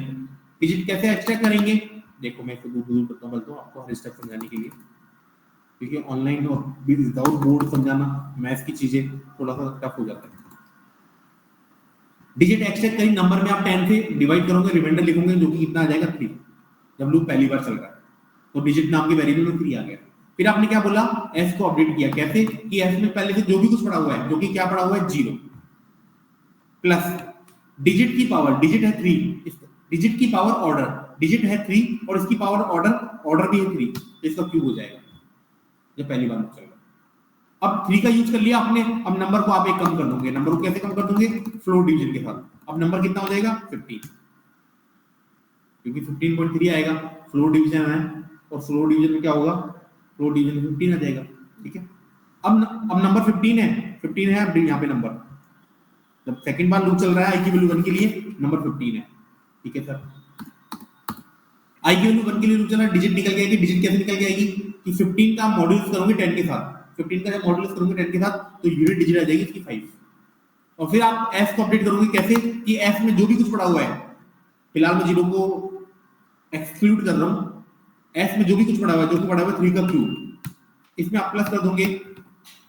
डिजिट कैसे एक्सट्रैक्ट करेंगे, देखो मैं इसको दूर करता हूं आपको हर स्टेप समझाने के लिए, क्योंकि ऑनलाइन और विदाउट बोर्ड समझाना मैथ्स की चीजें थोड़ा सा टफ हो जाता है। डिजिट एक्सट्रैक्ट करी, नंबर में आप 10 से डिवाइड करोगे, रिमाइंडर लिखोगे जो कि कितना आ जाएगा 3, जब लूप पहली बार चल रहा है, तो डिजिट नाम के वेरिएबल में 3 आ गया। फिर आपने क्या बोला, s को अपडेट किया, कैसे कि s में पहले से जो भी कुछ पड़ा हुआ है, जो कि क्या पड़ा हुआ है 0, प्लस डिजिट की पावर, डिजिट है 3, डिजिट की पावर ऑर्डर, डिजिट है 3 और इसकी पावर ऑर्डर भी है 3, इसका क्यूब हो जाएगा जब पहली बार चल रहा। अब 3 का यूज कर लिया आपने, अब नंबर को आप एक कम कर दोगे। नंबर को कैसे कम कर दोगे, फ्लोर डिवीजन के साथ। अब नंबर कितना हो जाएगा 15। क्योंकि 15.3 आएगा, फ्लोर डिवीजन है और फ्लोर डिवीजन में क्या होगा, फ्लोर डिवीजन में 15 आ जाएगा। ठीक है, अब नंबर 15 है अब यहाँ पे नंबर, जब सेकंड बार लूप चल रहा है आई की वैल्यू 1 के लिए नंबर 15 है। ठीक है सर, आई की वैल्यू 1 के लिए लूप चल रहा है, डिजिट निकल के आएगी। डिजिट कैसे निकल के आएगी कि 15 का मॉड्यूलस करोगे 10 के साथ, 15 का जब मॉड्यूलस करोगे 10 के साथ तो यूनिट डिजिट आ जाएगी इसकी 5, और फिर आप एस को अपडेट करोगे कैसे कि एस में जो भी कुछ पड़ा हुआ है, फिलहाल मैं जीरो को एक्सक्लूड कर रहा हूं, एस में जो भी कुछ पड़ा हुआ है, जो कि पड़ा हुआ है 3 का क्यूब, इसमें आप प्लस कर दोगे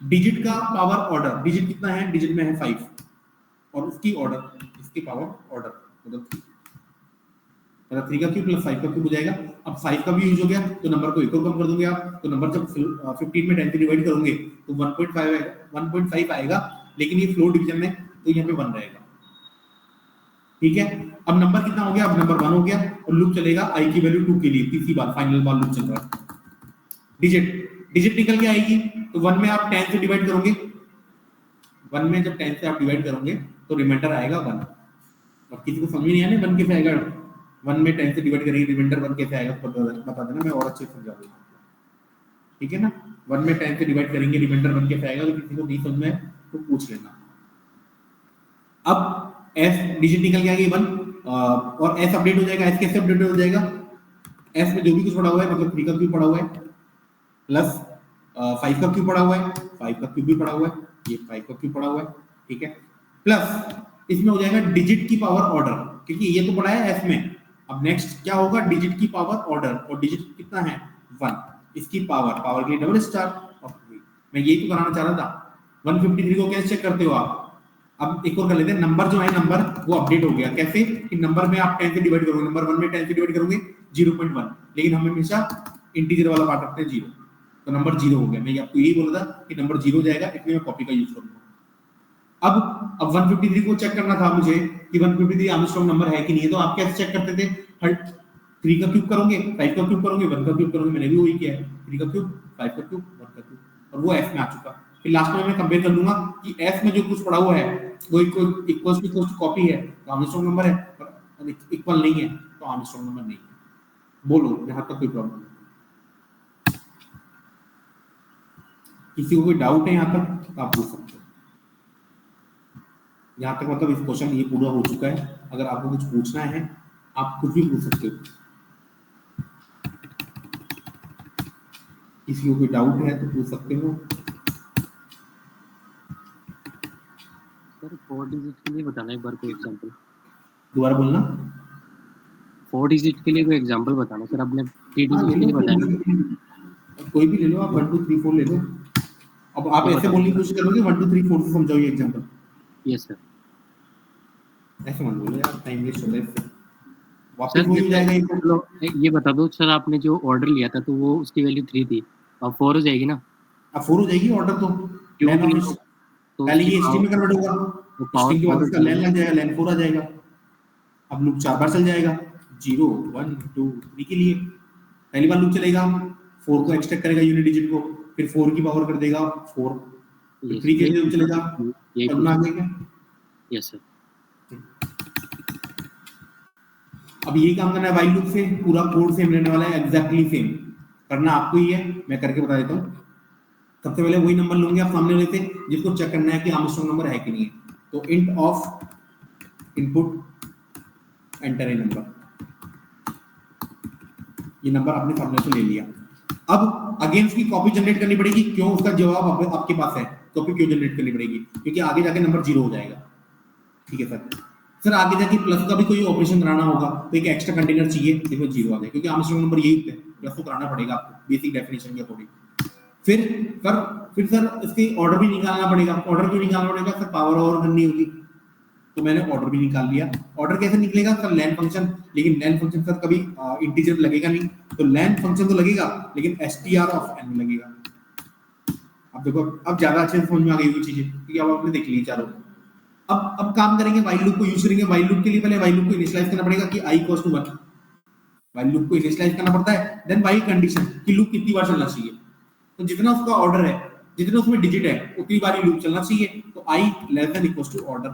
डिजिट का पावर ऑर्डर, डिजिट कितना है, डिजिट में है 5 और उसकी ऑर्डर, इसकी पावर ऑर्डर मतलब 3 का क्यूब प्लस 5 का क्यूब हो जाएगा। अब 5 का भी यूज हो गया तो नंबर को एक और कम कर दोगे आप, तो नंबर जब 15 में 10 से डिवाइड करोगे तो 1.5 आएगा, लेकिन ये फ्लोर डिवीजन में तो यहाँ पे 1 रहेगा। ठीक है, अब नंबर कितना हो गया, अब नंबर 1 हो गया और लूप चलेगा आई की वैल्यू 2 के लिए, तीसरी बार फाइनल बार लूप चल रहा है। डिजिट निकल के आएगी तो 1 में आप 10 से डिवाइड करोगे, 1 में जब 10 से आप डिवाइड करोगे तो रिमाइंडर आएगा 1। अब किसी को समझ नहीं आया ना 1 कैसे आएगा, 1 में 10 से डिवाइड करेंगे रिमाइंडर 1 कैसे आएगा तो बता देना, मैं और अच्छे से समझा दूंगा। ठीक है ना, 1 में 10 से डिवाइड करेंगे रिमाइंडर 1 कैसे आएगा, तो किसी को नहीं समझ में तो पूछ लेना। अब एस डिजिट निकल के आएगी 1 और एस अपडेट हो जाएगा। एस कैसे अपडेट हो जाएगा, एस में जो भी कुछ पड़ा हुआ है मतलब 3 का क्यूब पड़ा हुआ है प्लस 5 का क्यूब पड़ा हुआ है, 5 का क्यूब भी पड़ा हुआ है, ये 5 का क्यूब पड़ा हुआ है। ठीक है, प्लस इसमें हो जाएगा डिजिट की पावर ऑर्डर, क्योंकि ये तो पड़ा है एस में। अब नेक्स्ट क्या होगा, डिजिट की पावर ऑर्डर, और डिजिट कितना है 1, इसकी पावर के लिए डबल स्टार। मैं यही तो कराना चाह रहा था। 153 को कैसे चेक करते हो आप, अब एक और कर लेते हैं, नंबर जो है नंबर वो अपडेट हो गया कैसे कि नंबर में आप 10 से डिवाइड करोगे, नंबर 1 में 10 से डिवाइड करोगे 0.1, लेकिन हम हमेशा इंटीजर वाला पार्ट रखते हैं 0, तो नंबर 0 हो गया। मैं आपको यही बोल रहा था कि नंबर 0 जाएगा, इसलिए मैं कॉपी का यूज करूंगा। अब 153 को चेक करना था मुझे कि 153 आर्मस्ट्रांग नंबर है कि नहीं है, तो आप कैसे चेक करते थे, 3 का क्यूब करोगे, 5 का क्यूब करोगे, 1 का क्यूब करोगे, मैंने भी वही किया है, 3 का क्यूब, 5 का क्यूब, 1 का क्यूब, और वो एस में आ चुका। फिर लास्ट में मैं कंपेयर कर लूंगा कि एस में जो कुछ पड़ा हुआ है वो इक्वल्स टू कॉपी है तो आर्मस्ट्रांग नंबर है, और इक्वल नहीं है तो आर्मस्ट्रांग नंबर नहीं है। बोलो, यहां तक कोई प्रॉब्लम, किसी को कोई डाउट है यहां तक तो आप पूछ सकते हो। यहाँ तक मतलब इस क्वेश्चन ये पूरा हो चुका है, अगर आपको कुछ पूछना है आप कुछ भी पूछ सकते हो, किसी को कोई डाउट है तो पूछ सकते हो।
सर 4 डिजिट के लिए बताना एक बार कोई एग्जांपल,
दोबारा बोलना।
4 डिजिट के लिए कोई एग्जांपल बताना सर, आपने 3 डिजिट के लिए बताया,
कोई भी ले लो आप, 1 2 3 4 ले लो। अब आप ऐसे बोलने की कोशिश करोगे 1 2 3 4 से समझाओ ये एग्जांपल।
यस सर,
ऐसे मत बोलो यार, टाइम वेस्ट हो रहा है, वापस वही हो जाएगा।
ये बता दो सर, आपने जो ऑर्डर लिया था तो वो उसकी वैल्यू 3 थी, अब 4 हो जाएगी ना?
अब 4 हो जाएगी ऑर्डर तो पहले ये स्ट्रिंग में कन्वर्ट होगा, स्ट्रिंग के बाद इसका लेन लग जाएगा, लेन 4 आ जाएगा। अब लूप 4 बार चल जाएगा, 0 1 2 3 के लिए पहली बार लूप चलेगा, 4 को एक्सट्रैक्ट करेगा यूनिट डिजिट को, फिर 4 की पावर कर देगा 4, 3 के लिए लूप चलेगा, और आ गया।
यस सर,
अब यही काम करना है वाइल लूप से, पूरा कोड सेम रहने वाला है, एग्जैक्टली सेम करना आपको ही है, मैं करके बता देता हूँ। सबसे पहले वही नंबर लूंगे आप सामने वाले से जिसको चेक करना है कि आर्मस्ट्रांग नंबर है कि नहीं है, तो int of input enter a number, ये नंबर आपने सामने से ले लिया। अब अगेन उसकी कॉपी जनरेट करनी पड़ेगी, क्यों, उसका जवाब आपके पास है, कॉपी क्यों जनरेट करनी पड़ेगी, क्योंकि आगे जाके नंबर 0 हो जाएगा। ठीक है सर आगे जाके प्लस का भी कोई ऑपरेशन कराना होगा तो एक एक्स्ट्रा कंटेनर चाहिए, देखो 0 आ जाए, क्योंकि आर्मस्ट्रांग नंबर यही होता है, प्लस तो कराना पड़ेगा आपको बेसिक डेफिनेशन के अकॉर्डिंग। फिर सर इसकी ऑर्डर भी निकालना पड़ेगा। ऑर्डर क्यों निकालना पड़ेगा सर, पावर ओवर करनी होगी, तो मैंने ऑर्डर भी निकाल लिया। ऑर्डर कैसे निकलेगा सर, लेन फंक्शन, लेकिन लेन फंक्शन सर कभी इंटीजर लगेगा नहीं, तो लेन फंक्शन तो लगेगा लेकिन str ऑफ n लगेगा। अब देखो अब ज्यादा अच्छे से समझ में आ गई वो चीजें, क्योंकि अब आपने देख ली चारों। अब काम करेंगे वाइल लूप को यूज करेंगे। वाइल लूप के लिए पहले वाइल लूप को इनिशियलाइज करना पड़ेगा कि i = 1, वाइल लूप को इनिशियलाइज करना पड़ता है। देन वाइल कंडीशन कि लूप कितनी बार चलना चाहिए, तो जितना उसका ऑर्डर है, जितना उसमें डिजिट है उतनी बार लूप चलना चाहिए, तो i <= ऑर्डर।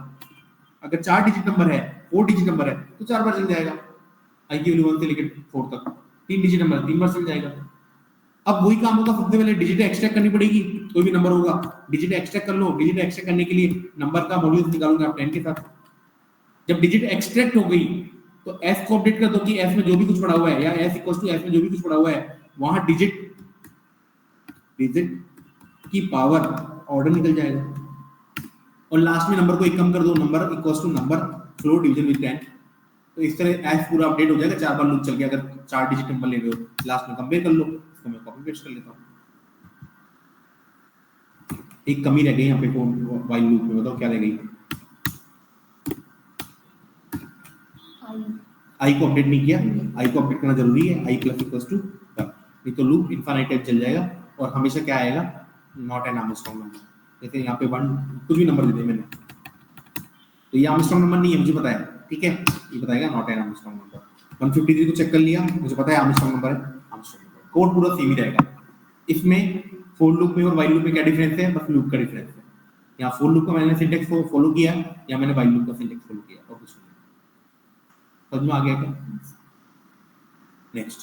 अगर 4 डिजिट नंबर है, 4 डिजिट नंबर है तो 4 बार चल जाएगा। आई की वैल्यू 1 से लेकर 4 तक 3 डिजिट नंबर 3 बार चल जाएगा। अब वही काम होगा, सबसे पहले डिजिट एक्सट्रैक्ट करनी पड़ेगी, कोई भी नंबर होगा डिजिट एक्सट्रैक्ट कर लो। डिजिट एक्सट्रैक्ट करने के लिए नंबर का मॉड्यूल्स निकालूंगा आप 10 के साथ। जब डिजिट एक्सट्रैक्ट हो गई तो s को अपडेट कर दो कि s में जो भी कुछ पड़ा हुआ है, या s इक्वल्स टू s में जो भी कुछ पड़ा हुआ है वहां डिजिट की पावर ऑर्डर निकल जाएगा। और लास्ट में नंबर को एक कम कर दो, number equals to number floor division with 10। तो इस तरह s पूरा अपडेट हो जाएगा। 4 बार लूप चल गया। अगर 4 डिजिट नंबर ले रहे हो, लास्ट में कंपेयर कर लो। इसको मैं कॉपी पेस्ट कर लेता हूं। एक कमी रह गई यहाँ पे व्हाइल लूप में, बताओ क्या रह गई? आई को अपडेट नहीं किया। आई को अपडेट करना जरूरी है। आई प्लस इक्वल्स टू 1, नहीं तो लूप इनफाइनाइट टाइप चल जाएगा और हमेशा क्या आएगा? Not an Armstrong number. जैसे यहाँ पे 1 कुछ भी नंबर दे दिया मैंने, तो ये आर्मस्ट्रांग नंबर नहीं है, मुझे पता है, ठीक है, ये बताएगा नॉट एन आर्मस्ट्रांग नंबर। 153 को चेक कर लिया, मुझे पता है आर्मस्ट्रांग नंबर है, आर्मस्ट्रांग नंबर। कोड पूरा सेम ही रहेगा। इसमें फोर लूप में और व्हाइल लूप में क्या डिफरेंस है? बस लूप का डिफरेंस है। यहाँ फोर लूप का मैंने सिंटैक्स फॉलो किया, या मैंने व्हाइल लूप का सिंटैक्स फॉलो किया, और कुछ नहीं। समझ में आ गया क्या? नेक्स्ट,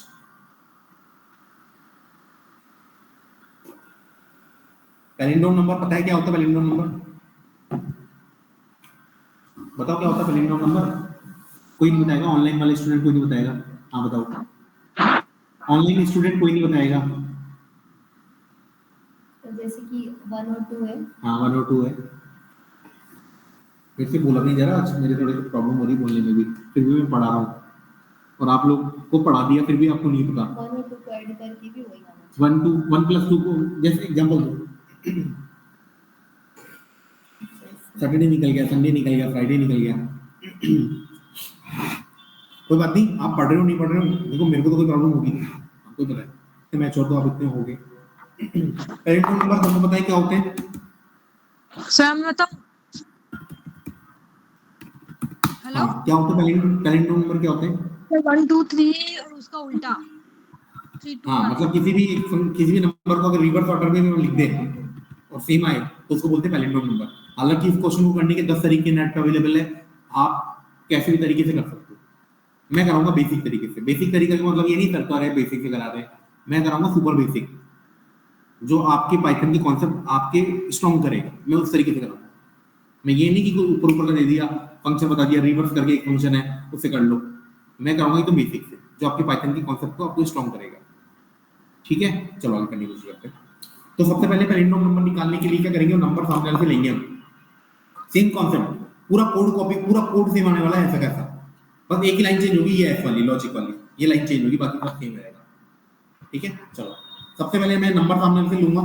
पैलिंड्रोम नंबर पता है क्या होता है? पैलिंड्रोम नंबर बताओ क्या होता है पैलिंड्रोम नंबर? कोई नहीं बताएगा, ऑनलाइन वाले स्टूडेंट कोई नहीं बताएगा। हाँ बताओ, ऑनलाइन स्टूडेंट कोई नहीं बताएगा।
तो जैसे कि 1 और 2 है।
हाँ 1 और 2 है। फिर से बोला नहीं जरा, आज मेरे थोड़े प्रॉब्लम हो रही बोलने में भी, फिर भी मैं पढ़ा रहा हूँ और आप लोग को पढ़ा दिया, फिर भी आपको नहीं पता।
1 और 2 को ऐड करके भी वही आना
1 प्लस 2 को जैसे एग्जांपल दो, सैटरडे निकल गया, संडे निकल गया, फ्राइडे निकल गया, कोई बात नहीं। आप पढ़ रहे हो नहीं पढ़ रहे हो, देखो मेरे को तो कोई प्रॉब्लम होगी नहीं, आपको पता है, तो मैच और तो आप इतने हो गए। पैरेंटल नंबर तुमको पता है क्या होते हैं?
सर मैं बताऊं? हेलो,
हाँ, क्या होता है पैरेंटल नंबर? क्या होते हैं?
1 2 3 और उसका उल्टा 3 2
हाँ,
1।
मतलब किसी भी नंबर को अगर रिवर्स ऑर्डर में हम लिख दें और सेम आए तो उसको बोलते हैं पैलिंड्रोम नंबर। हालांकि इस क्वेश्चन को करने के 10 तरीके नेट पे अवेलेबल है, आप कैसे भी तरीके से कर सकते हो। मैं कराऊंगा बेसिक तरीके से। बेसिक तरीके का मतलब ये नहीं सर कह रहे बेसिक से करा रहे, मैं कराऊंगा सुपर बेसिक, जो आपके पाइथन के कॉन्सेप्ट आपके स्ट्रॉन्ग करेगा, मैं उस तरीके से कराऊंगा। मैं ये नहीं कि कोई ऊपर ऊपर का दे दिया, फंक्शन बता दिया, रिवर्स करके एक फंक्शन है उससे कर लो। मैं कराऊंगा एकदम बेसिक से, जो आपके पाइथन के कॉन्सेप्ट को आपको स्ट्रॉन्ग करेगा। ठीक है, चलो आगे करने की कोशिश करते हैं। तो सबसे पहले पैलिंड्रोम नंबर निकालने के लिए क्या करेंगे? नंबर सामने वाले से लेंगे हम। सेम कॉन्सेप्ट, पूरा कोड कॉपी, पूरा कोड सेम आने वाला है, ऐसा कैसा, बस एक ही लाइन चेंज होगी, ये एफ वाली लॉजिक वाली, ये लाइन चेंज होगी, बाकी सब सेम रहेगा। ठीक है, चलो सबसे पहले मैं नंबर सामने से लूंगा,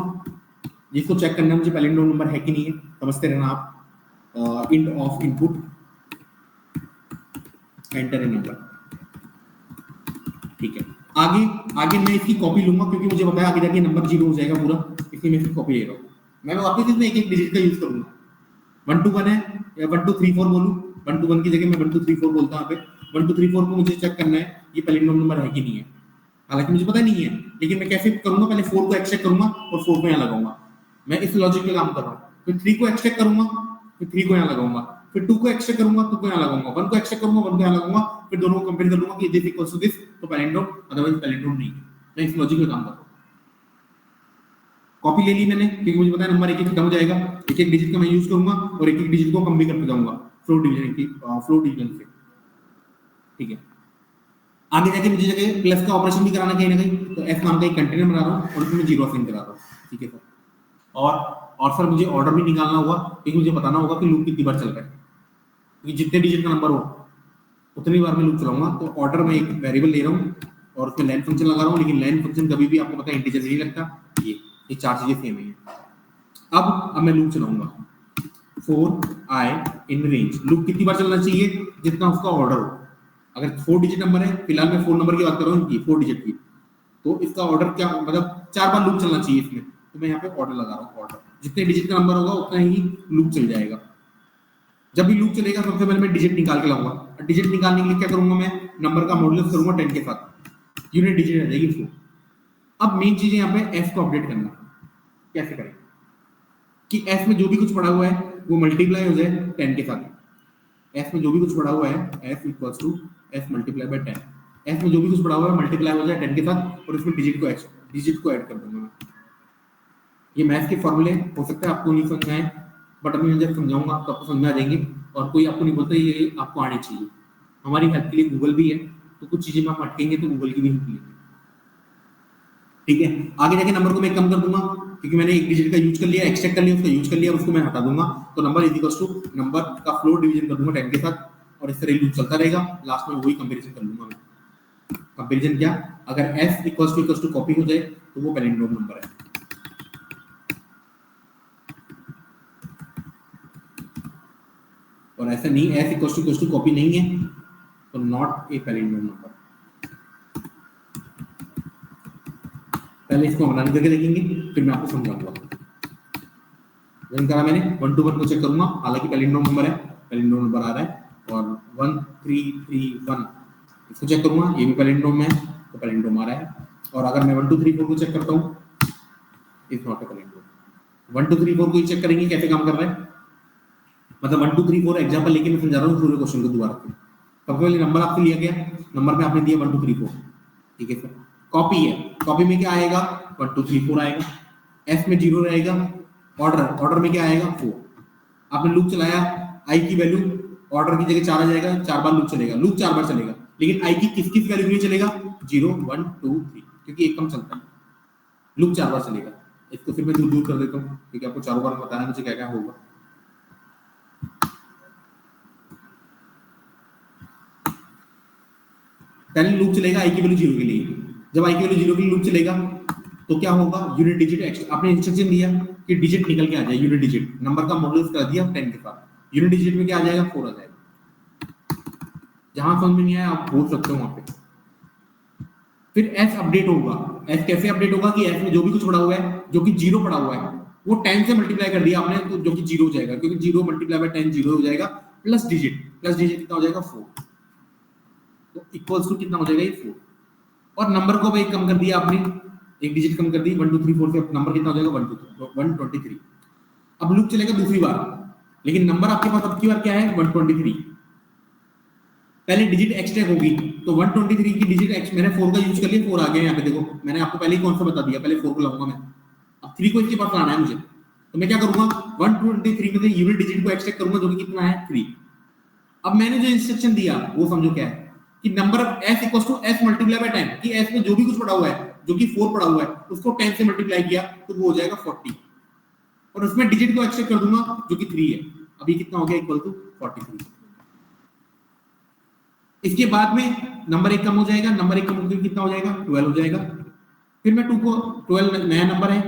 जिसको चेक करना है मुझे पैलिंड्रोम नंबर है कि नहीं है, समझते रहना आप। Int of input enter a number. ठीक है, आगे मैं इसकी कॉपी लूंगा, क्योंकि मुझे पता है आगे जाके नंबर 0 हो जाएगा पूरा, इसलिए मैं इसकी कॉपी ले रहा हूँ। मैं वापस इसमें एक एक डिजिट का यूज करूंगा। 1 2 1 है, या 1 2 3 4 बोलूं? 1 2 1 की जगह मैं 1 2 3 4 बोलता हूं। यहाँ पे 1 2 3 4 को मुझे चेक करना है ये पैलिंड्रोम नंबर है कि नहीं है। हालांकि मुझे पता नहीं है, लेकिन मैं कैसे करूंगा? पहले 4 को एक्सट्रैक्ट करूंगा और 4 को यहाँ लगाऊंगा। मैं इस लॉजिक पे काम कर रहा हूँ। फिर 3 को एक्सट्रैक्ट करूंगा, फिर 3 को यहाँ लगाऊंगा, फिर 2 को एक्सट्रैक्ट करूंगा, 2 को यहाँ लगाऊंगा, 1 को एक्सट्रैक्ट करूंगा, 1 को यहाँ लगाऊंगा, फिर दोनों को कंपेयर कर लूंगा कि दिस इक्वल्स टू दिस, तो पैलिंड्रोम, अदरवाइज पैलिंड्रोम नहीं है। मैं इस लॉजिक पे काम कर रहा हूँ। कॉपी ले ली मैंने, क्योंकि मुझे पता है नंबर एक एक खत्म हो जाएगा। एक एक डिजिट का मैं यूज करूंगा और एक एक डिजिट को कम भी करते जाऊंगा फ्लोर डिवीजन से। ठीक है, आगे जाके मुझे जगह प्लस का ऑपरेशन भी कराना कहीं ना कहीं, तो एफ नाम का एक कंटेनर बना रहा हूँ और उसमें 0 असाइन करा रहा हूँ। ठीक है सर, और सर मुझे ऑर्डर भी निकालना होगा, क्योंकि मुझे बताना होगा कि लूप कितनी बार चल रहा है, क्योंकि जितने डिजिट का नंबर हो उतनी बार मैं लूप चलाऊंगा। तो ऑर्डर में एक वेरिएबल ले रहा हूँ और उसमें लेन फंक्शन लगा रहा हूँ, लेकिन लेन फंक्शन कभी भी आपको पता है इंटीजर नहीं लगता। ये 4 चीजें सेम है। अब मैं लूप चलाऊंगा 4 i इन रेंज। लूप कितनी बार चलना चाहिए? जितना उसका ऑर्डर हो। अगर 4 डिजिट नंबर है, फिलहाल मैं 4 नंबर की बात कर रहा हूँ, इनकी 4 डिजिट की, तो इसका ऑर्डर क्या, मतलब 4 बार लूप चलना चाहिए इसमें। तो मैं यहाँ पे ऑर्डर लगा रहा हूँ। ऑर्डर जितने डिजिट का नंबर होगा उतना ही लूप चल जाएगा। जब भी लूप चलेगा सबसे पहले मैं डिजिट निकाल के लाऊंगा। डिजिट निकालने के लिए क्या करूंगा? मैं नंबर का मॉड्यूलस करूंगा 10 के साथ, यूनिट डिजिट आ जाएगी इसको। अब मेन चीज है यहाँ पे एफ को अपडेट करना। कैसे करें कि एफ में जो भी कुछ पड़ा हुआ है वो मल्टीप्लाई हो जाए 10 के साथ। एफ में जो भी कुछ पड़ा हुआ है, F equals to F multiply by 10। F में जो भी कुछ पड़ा हुआ है मल्टीप्लाई हो जाए 10 के साथ और इसमें डिजिट को ऐड कर दूंगा मैं। ये मैथ के फॉर्मूले हो सकता है आपको नहीं समझ में आए, बट अभी मैं जब समझाऊंगा तो आपको समझ में आ जाएंगे, और कोई आपको नहीं बोलता ये आपको आनी चाहिए। हमारी हेल्प के लिए गूगल भी है, तो कुछ चीजें में आप अटकेंगे तो गूगल की भी हेल्प लेंगे। ठीक है, आगे जाके नंबर को मैं कम कर दूंगा क्योंकि मैंने एक डिजिट का यूज कर लिया, एक्सट्रैक्ट कर लिया, उसका यूज कर लिया, उसको मैं हटा दूंगा, तो number is equal to number का फ्लोर डिवीजन कर दूंगा 10 के साथ, और इस तरह लूप चलता रहेगा। लास्ट में वही कंपैरिजन कर लूंगा मैं। कंपैरिजन क्या, अगर f इक्वल टू कॉपी हो जाए तो वो पैलिंड्रोम नंबर है, और ऐसा नहीं f इक्वल टू कॉपी नहीं है तो नॉट ए पैलिंड्रोम नंबर। पहले इसको बनाने करके देखेंगे, फिर मैं आपको समझाऊंगा। रन करा मैंने, 1 to 1 को चेक करूंगा, हालांकि पैलिंड्रोम नंबर है, पैलिंड्रोम नंबर आ रहा है, और 1331 इसको चेक करूंगा, ये भी पैलिंड्रोम है तो पैलिंड्रोम आ रहा है। और अगर मैं 1 2 3 4 को चेक करता हूं, इज नॉट अ पैलिंड्रोम। 1 2 3 4 को ही चेक करेंगे कैसे काम कर रहा है, मतलब 1 2 3 4 एग्जांपल लेके मैं समझा रहा हूं पूरे क्वेश्चन को दोबारा। सबसे पहले नंबर आपसे लिया गया, नंबर में आपने दिया 1 2 3 4, ठीक है सर। कॉपी है, कॉपी में क्या आएगा 1 2 3 4 आएगा, एफ में 0 रहेगा, ऑर्डर में क्या आएगा 4। आपने लूप चलाया, आई की वैल्यू ऑर्डर की जगह 4 आ जाएगा, 4 बार लूप चलेगा, लूप 4 बार चलेगा, लेकिन आई की किस किस वैल्यू के लिए चलेगा 0 1 2 3, क्योंकि एक कम चलता है, लूप 4 बार चलेगा। इसको फिर मैं दूर कर देता हूं क्योंकि आपको चारों बार बताना मुझे क्या क्या होगा। पहले लूप चलेगा आई की वैल्यू 0 के लिए, जब आई की वैल्यू 0 के लिए लूप चलेगा तो क्या होगा, यूनिट डिजिट एक्स्ट्रा, आपने इंस्ट्रक्शन दिया कि डिजिट निकल के आ जाए, यूनिट डिजिट नंबर का मॉड्यूलस कर दिया 10 के साथ, यूनिट डिजिट में क्या आ जाएगा 4 आ जाएगा। जहां समझ में नहीं आया आप बोल सकते हो वहां पे। फिर एस अपडेट होगा, एस कैसे अपडेट होगा कि एस में जो भी कुछ पड़ा हुआ है, जो कि 0 पड़ा हुआ है, वो 10 से मल्टीप्लाई कर दिया आपने तो जो कि 0 हो जाएगा, क्योंकि 0 मल्टीप्लाई बाय 10 0 हो जाएगा, प्लस डिजिट कितना हो जाएगा 4, तो इक्वल्स टू कितना हो जाएगा ये 4। और नंबर को भाई कम कर दिया आपने, एक डिजिट कम कर दी, 1 2 3 4 से नंबर कितना हो जाएगा 123। अब लूप चलेगा दूसरी बार, लेकिन नंबर आपके पास अब की बार क्या है 123। पहले डिजिट एक्सट्रैक्ट होगी तो 123 की डिजिट एक्स, मैंने 4 का यूज कर लिया, 4 आ गया यहाँ पे देखो, मैंने आपको पहले ही कौन सा बता दिया, पहले 4 को लाऊंगा मैं, अब 3 को इसके पास लाना है मुझे, तो मैं क्या करूंगा 123 में से यूनिट डिजिट को एक्सट्रैक्ट करूंगा जो कि कितना है 3। अब मैंने जो इंस्ट्रक्शन दिया वो समझो क्या है कि number s equal to s multiply by 10, कि s में जो भी कुछ पड़ा हुआ है, जो कि 4 पड़ा हुआ है, उसको 10 से मल्टीप्लाई किया तो वो हो जाएगा 40, और उसमें डिजिट को एक्सट्रैक्ट कर दूंगा जो कि 3 है। अभी कितना हो गया इक्वल टू 43। इसके बाद में नंबर 1 कम हो जाएगा, नंबर 1 कम होकर कितना हो जाएगा 12 हो जाएगा। फिर मैं 2 को 12 नया नंबर है,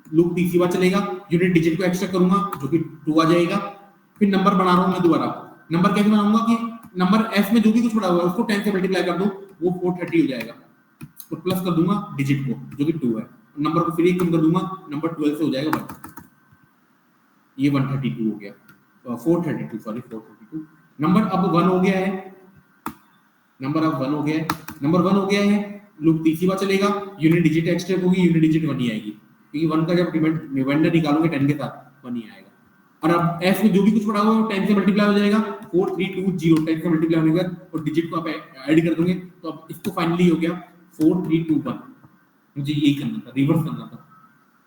लूप तीसरी बार चलेगा, यूनिट डिजिट को एक्सट्रैक्ट करूंगा जो कि 2 आ जाएगा। फिर नंबर बना रहा हूं मैं दोबारा, नंबर कैसे बनाऊंगा कि नंबर s में जो भी कुछ पड़ा हुआ है उसको 10 से मल्टीप्लाई कर दूं, वो 430 हो जाएगा, और प्लस कर दूंगा डिजिट को जो कि 2 है, नंबर को फिर एक कम कर दूंगा, नंबर 12 से हो जाएगा 1, ये 132 हो गया, 432 नंबर अब 1 हो गया है, नंबर अब 1 हो गया है, नंबर 1 हो गया है, लूप तीसरी बार चलेगा, यूनिट डिजिट एक्सट्रैक्ट होगी, यूनिट डिजिट 1 ही आएगी, क्योंकि 1 का जब रिमाइंडर निकालोगे 10 के साथ 1 ही आएगा। और अब s में जो भी कुछ पड़ा हुआ है वो 10 से मल्टीप्लाई हो जाएगा, 4320 10 से मल्टीप्लाई होने के बाद, और डिजिट को आप ऐड कर दोगे, तो अब इसको फाइनली हो गया 4321। मुझे यही करना था, रिवर्स करना था,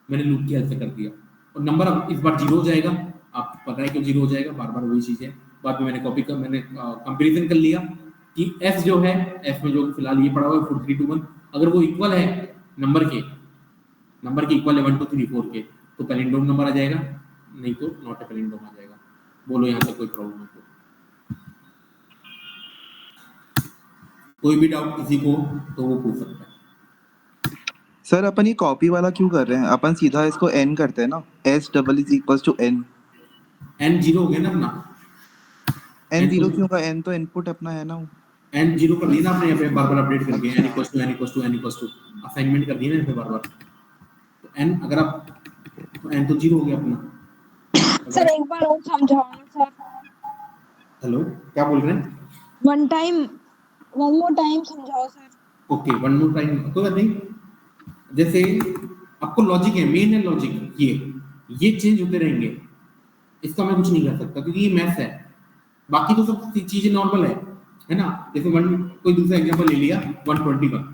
मैंने लूप की हेल्प से कर दिया, और नंबर अब इस बार 0 हो जाएगा, आप पता है क्यों 0 हो जाएगा, बार बार वही चीज है। बाद में मैंने कंपैरिजन कर लिया कि s जो है, s में जो फिलहाल ये पड़ा हुआ है 4321, अगर वो इक्वल है नंबर के इक्वल है 1 2 3 4 के, तो पैलिंड्रोम नंबर आ जाएगा, नहीं तो नॉट ए पैलिंड्रोम आ जाएगा। बोलो यहाँ से कोई प्रॉब्लम है तो, कोई भी डाउट किसी को तो वो पूछ सकता है।
सर अपन ये कॉपी वाला क्यों कर रहे हैं, अपन सीधा इसको n करते हैं ना, s double is equals to n।
n 0 हो गया ना अपना,
n 0 क्यों का, n तो इनपुट अपना है ना,
n 0 कर दिया ना आपने यहाँ पे बार बार अपडेट करके, n इक्वल्स टू असाइनमेंट कर दिया ना यहाँ पे बार बार, तो n अगर आप, तो n तो 0 हो गया अपना।
सर एक बार और समझाओ ना सर।
हेलो, क्या बोल रहे हैं?
वन मोर टाइम समझाओ sir.
Okay, one more time, कोई बात नहीं। जैसे आपको लॉजिक है, मेन है लॉजिक, ये चेंज होते रहेंगे, इसका मैं कुछ नहीं कर सकता क्योंकि ये मैथ्स है, बाकी तो सब चीजें नॉर्मल है। है ना। जैसे कोई दूसरा एग्जांपल ले लिया 121,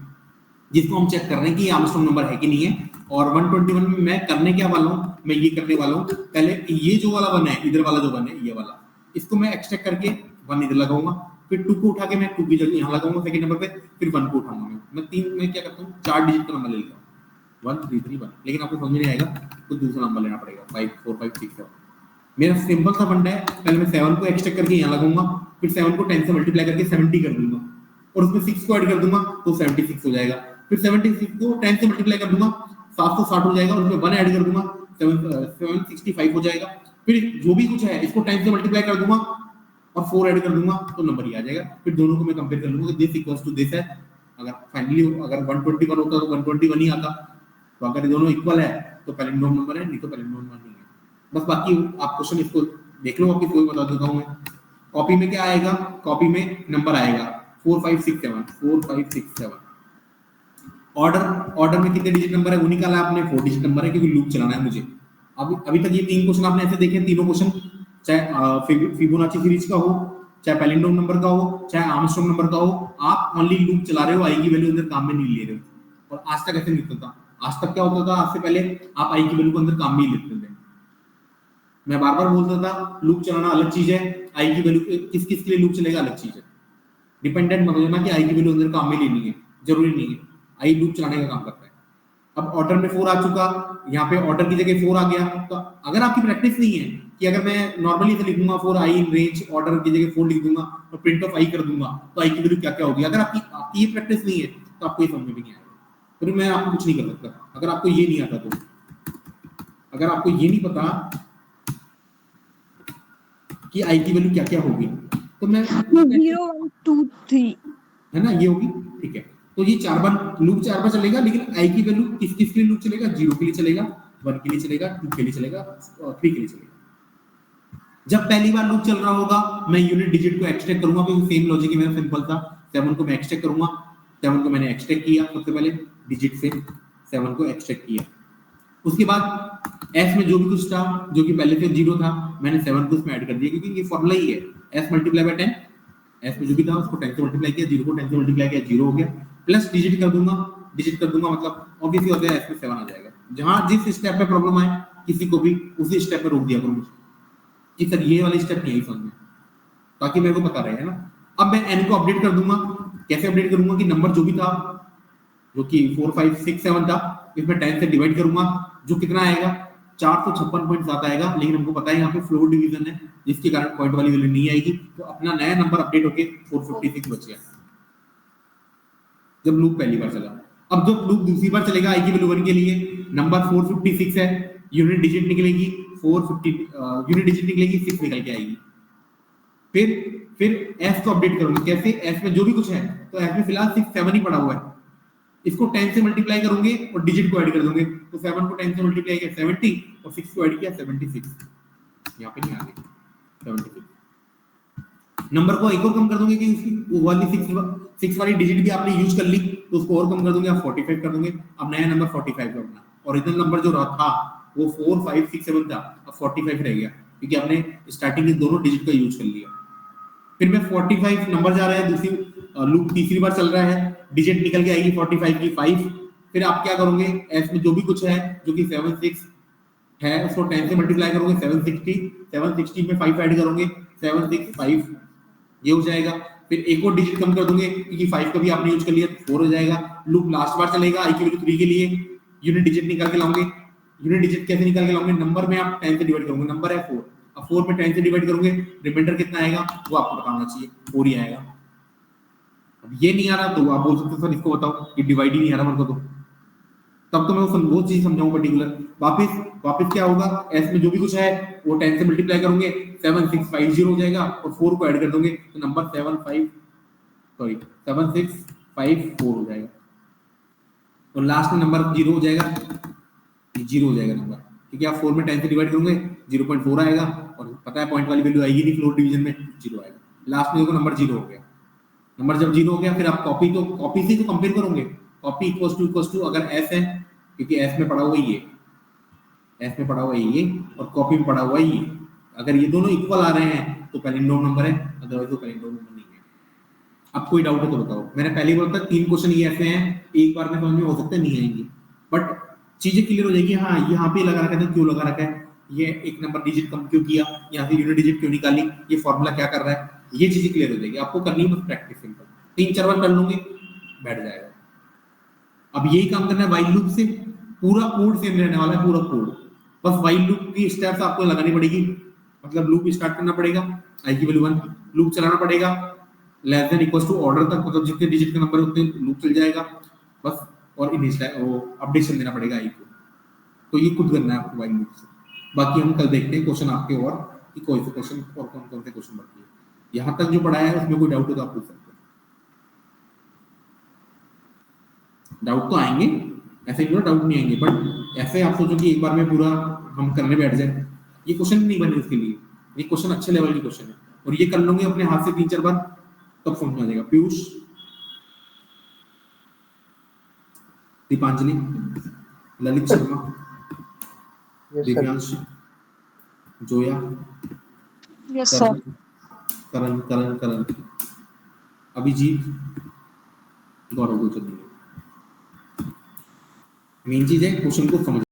जिसको हम चेक कर रहे हैं कि आर्मस्ट्रांग नंबर है कि नहीं है। और 121 में मैं करने क्या वाला हूँ, मैं ये करने वाला हूँ, पहले ये जो वाला 1 है, इधर वाला जो 1 है, ये वाला, इसको मैं एक्सट्रैक्ट करके 1 इधर लगाऊंगा, फिर 2 को उठा के मैं 2 की जगह यहाँ लगाऊंगा सेकंड नंबर पे, फिर 1 को उठाऊंगा मैं 3 में क्या करता हूँ, 4 डिजिट का नंबर ले लेता हूँ 1 3 3 1, लेकिन आपको समझ में नहीं आएगा तो दूसरा नंबर लेना पड़ेगा 5 4 5 6 7। मेरा सिंपल सा फंडा है, पहले मैं 7 को एक्सट्रैक्ट करके यहाँ लगाऊंगा, फिर 7 को 10 से मल्टीप्लाई करके 70 कर दूंगा, और उसमें 6 को ऐड कर दूंगा तो 76 हो जाएगा, फिर 76 को 10 से मल्टीप्लाई कर दूंगा 760 हो जाएगा, उसमें 1 ऐड कर दूंगा 765 हो जाएगा, फिर जो भी कुछ है इसको 10 से मल्टीप्लाई कर दूंगा और 4 ऐड कर दूंगा तो नंबर ही आ जाएगा। फिर दोनों को मैं कंपेयर कर लूंगा, दिस इक्वल्स टू दिस है। अगर फाइनली अगर 121 होता तो 121 ही आता, तो अगर ये दोनों इक्वल है तो पैलिंड्रोम नंबर है, नहीं तो पैलिंड्रोम नंबर नहीं है। बस बाकी आप क्वेश्चन इसको देख लो, आपकी कोई बता देता हूं मैं। कॉपी में क्या आएगा, कॉपी में नंबर आएगा 4 5 6 7 4 5 6 7। ऑर्डर में कितने डिजिट नंबर है वो निकाला आपने, 4 डिजिट नंबर है, क्योंकि लूप चलाना है मुझे। अभी तक ये 3 क्वेश्चन आपने ऐसे देखे, तीनों क्वेश्चन चाहे फिबोनाची सीरीज का हो, चाहे पैलिंड्रोम नंबर का हो, चाहे आर्मस्ट्रांग नंबर का हो, आप ओनली लूप चला रहे हो, आई की वैल्यू अंदर काम में नहीं ले रहे हो। और आज तक ऐसे नहीं होता था। आज तक क्या होता था, आज से पहले आप आई की वैल्यू को अंदर काम में ही लेते थे। मैं बार बार बोलता था लूप चलाना अलग चीज है, आई की वैल्यू किस किस के लिए लूप चलेगा अलग चीज है। डिपेंडेंट मत होना कि आई की वैल्यू अंदर काम में लेनी है, जरूरी नहीं है, आई लूप चलाने का काम करता है। अब ऑर्डर में 4 आ चुका, यहाँ पे ऑर्डर की जगह 4 आ गया, तो अगर आपकी प्रैक्टिस नहीं है कि अगर मैं नॉर्मली से लिखूंगा 4 आई इन रेंज, ऑर्डर की जगह 4 लिख दूंगा और प्रिंट ऑफ आई कर दूंगा, तो आई की वैल्यू क्या क्या होगी। अगर आपकी ये प्रैक्टिस नहीं है तो आपको ये समझ में नहीं आएगा, फिर मैं आपको कुछ नहीं कर सकता। अगर आपको ये नहीं आता तो, अगर आपको ये नहीं पता कि आई की वैल्यू क्या क्या होगी, तो मैं
0 1 2 3
है ना, ये होगी, ठीक है। तो ये 4 बार लूप 4 बार चलेगा, लेकिन आई की वैल्यू किस किस के लिए लूप चलेगा, 0 के लिए चलेगा, 1 के लिए चलेगा, 2 के लिए चलेगा और 3 के लिए चलेगा। जब पहली बार लूप चल रहा होगा मैं यूनिट डिजिट को एक्सट्रैक्ट करूंगा, क्योंकि सेम लॉजिक है मेरा, सिंपल था। 7 को मैं एक्सट्रैक्ट करूंगा, 7 को मैंने एक्सट्रैक्ट किया, सबसे पहले डिजिट से 7 को एक्सट्रैक्ट किया। उसके बाद एस में जो भी कुछ था, जो कि पहले से 0 था, मैंने 7 को उसमें ऐड कर दिया, क्योंकि ये फॉर्मूला ही है, s मल्टीप्लाई बाय 10। एस में जो भी था उसको 10 से मल्टीप्लाई किया, 0 को 10 से मल्टीप्लाई किया, 0 हो गया, प्लस डिजिट कर दूंगा मतलब ऑब्वियसली होता है एस में 7 आ जाएगा। जहां जिस स्टेप पे प्रॉब्लम आए किसी को भी उसी स्टेप पे रोक दिया करो मुझे कि सर ये वाली स्टेप नहीं समझ में, ताकि मेरे को पता रहे, है ना। अब मैं n को अपडेट कर दूंगा, कैसे अपडेट करूंगा कि नंबर जो भी था, जो कि 4 5 6 7 था, इसमें 10 से डिवाइड करूंगा, जो कितना आएगा 456.7 आएगा। लेकिन हमको पता है यहाँ पे फ्लोर डिवीजन है, जिसके कारण पॉइंट वाली वैल्यू नहीं आएगी, तो अपना नया नंबर अपडेट होके 456 बच गया जब लूप पहली बार चला। अब जब लूप दूसरी बार चलेगा आई की वैल्यू 1 के लिए, नंबर 456 है, यूनिट डिजिट निकलेगी 450, यूनिट डिजिट निकलेगी 6 निकल के आएगी। फिर एस को अपडेट करूंगा, कैसे, एस में जो भी कुछ है, तो एस में फिलहाल 6 7 ही पड़ा हुआ है, इसको 10 से मल्टीप्लाई करोगे और डिजिट को ऐड कर दोगे, तो 7 को 10 से मल्टीप्लाई किया 70 और 6 को ऐड किया 76, यहाँ पे नहीं आ गई 76। नंबर को एक और कम कर दोगे कि उसकी वाली 6 वाली डिजिट भी आपने यूज कर ली, तो उसको और कम कर दोगे, आप 45 कर दोगे। अब नया नंबर 45 का अपना ओरिजिनल नंबर जो था वो 4 5 6 7 था, अब 45 रह गया, क्योंकि आपने स्टार्टिंग में दोनों डिजिट का यूज कर लिया। फिर मैं 45 नंबर जा रहा है, दूसरी लूप तीसरी बार चल रहा है, डिजिट निकल के आएगी 45 की 5। फिर आप क्या करोगे, एस में जो भी कुछ है, जो कि 76 है, उसको 10 से मल्टीप्लाई करोगे 760 में 5 ऐड करोगे 765, ये हो जाएगा। फिर एक और डिजिट कम कर दोगे, क्योंकि 5 का भी आपने यूज कर लिया, 4 हो जाएगा। लूप लास्ट बार चलेगा आई की वैल्यू 3 के लिए, यूनिट डिजिट निकाल के लाओगे। यूनिट डिजिट कैसे निकाल के लाओगे, नंबर में आप 10 से डिवाइड करोगे, नंबर है 4, अब 4 में 10 से डिवाइड करोगे, रिमाइंडर कितना आएगा वो आपको बताना चाहिए, 4 ही आएगा। अब ये नहीं आ रहा तो आप बोल सकते हो सर इसको बताओ कि डिवाइड ही नहीं आ रहा मेरे को, तो तब तो मैं वो चीज समझाऊं पर्टिकुलर। वापस क्या होगा, एस में जो भी कुछ है वो 10 से मल्टीप्लाई करोगे 7650 हो जाएगा, और 4 को ऐड कर दोगे तो नंबर 7654 हो जाएगा, और लास्ट में नंबर 0 हो जाएगा, 0 हो जाएगा नंबर, क्योंकि आप 4 में 10 से डिवाइड करोगे 0.4 आएगा, और पता है पॉइंट वाली वैल्यू आएगी नहीं फ्लोर डिवीजन में, 0 आएगा। लास्ट में देखो नंबर 0 हो गया। नंबर जब 0 हो गया, फिर आप कॉपी से तो कंपेयर करोगे, कॉपी इक्वल्स टू अगर एस है, क्योंकि एस में पड़ा हुआ है ये, एस में पड़ा हुआ है ये, और कॉपी में पड़ा हुआ है ये, अगर ये दोनों इक्वल आ रहे हैं तो पैलिंड्रोम नंबर है, अदरवाइज तो पैलिंड्रोम नंबर नहीं है। अब कोई डाउट है तो बताओ। मैंने पहले ही बोला था 3 क्वेश्चन ये ऐसे हैं एक बार में समझ में हो सकता है नहीं आएंगे, बट चीजें क्लियर हो जाएगी। हाँ यहाँ पे लगा रखा है, क्यों लगा रखा है, ये एक नंबर डिजिट कम क्यों किया, यहाँ से यूनिट डिजिट क्यों निकाली, ये फॉर्मूला क्या कर रहा है, ये चीजें क्लियर हो जाएगी। आपको करनी है बस प्रैक्टिस, सिंपल 3-4 बार कर लूंगे बैठ जाएगा। अब यही काम करना है व्हाइल लूप से, पूरा कोड सेम रहने वाला है, पूरा कोड, बस व्हाइल लूप की स्टेप्स आपको लगानी पड़ेगी। मतलब लूप स्टार्ट करना पड़ेगा, आई की वैल्यू 1, लूप चलाना पड़ेगा less than equals to order तक, मतलब जितने डिजिट का नंबर उतने लूप चल जाएगा बस, और इनिशियल वो अपडेशन देना पड़ेगा आई को। तो ये खुद करना है आपको व्हाइल लूप से। बाकी हम कल देखते हैं क्वेश्चन आपके और कि कोई से क्वेश्चन और कौन कौन से क्वेश्चन बाकी है। यहाँ तक जो पढ़ाया है उसमें कोई डाउट हो तो आप पूछ सकते हैं। डाउट तो आएंगे, ऐसे नहीं डाउट नहीं आएंगे, बट ऐसे आप सोचो कि एक बार में पूरा हम करने बैठ जाए, ये क्वेश्चन नहीं बने उसके लिए। ये क्वेश्चन अच्छे लेवल के क्वेश्चन है, और ये कर लूंगे अपने हाथ से 3-4 बार तब समझ में आ जाएगा। Piyush, Deepanjali, Lalit Sharma, Divyansh, Zoya,
yes sir.
करण करण करण, अभिजीत, गौरव को चलिए। मेन चीज है क्वेश्चन को समझ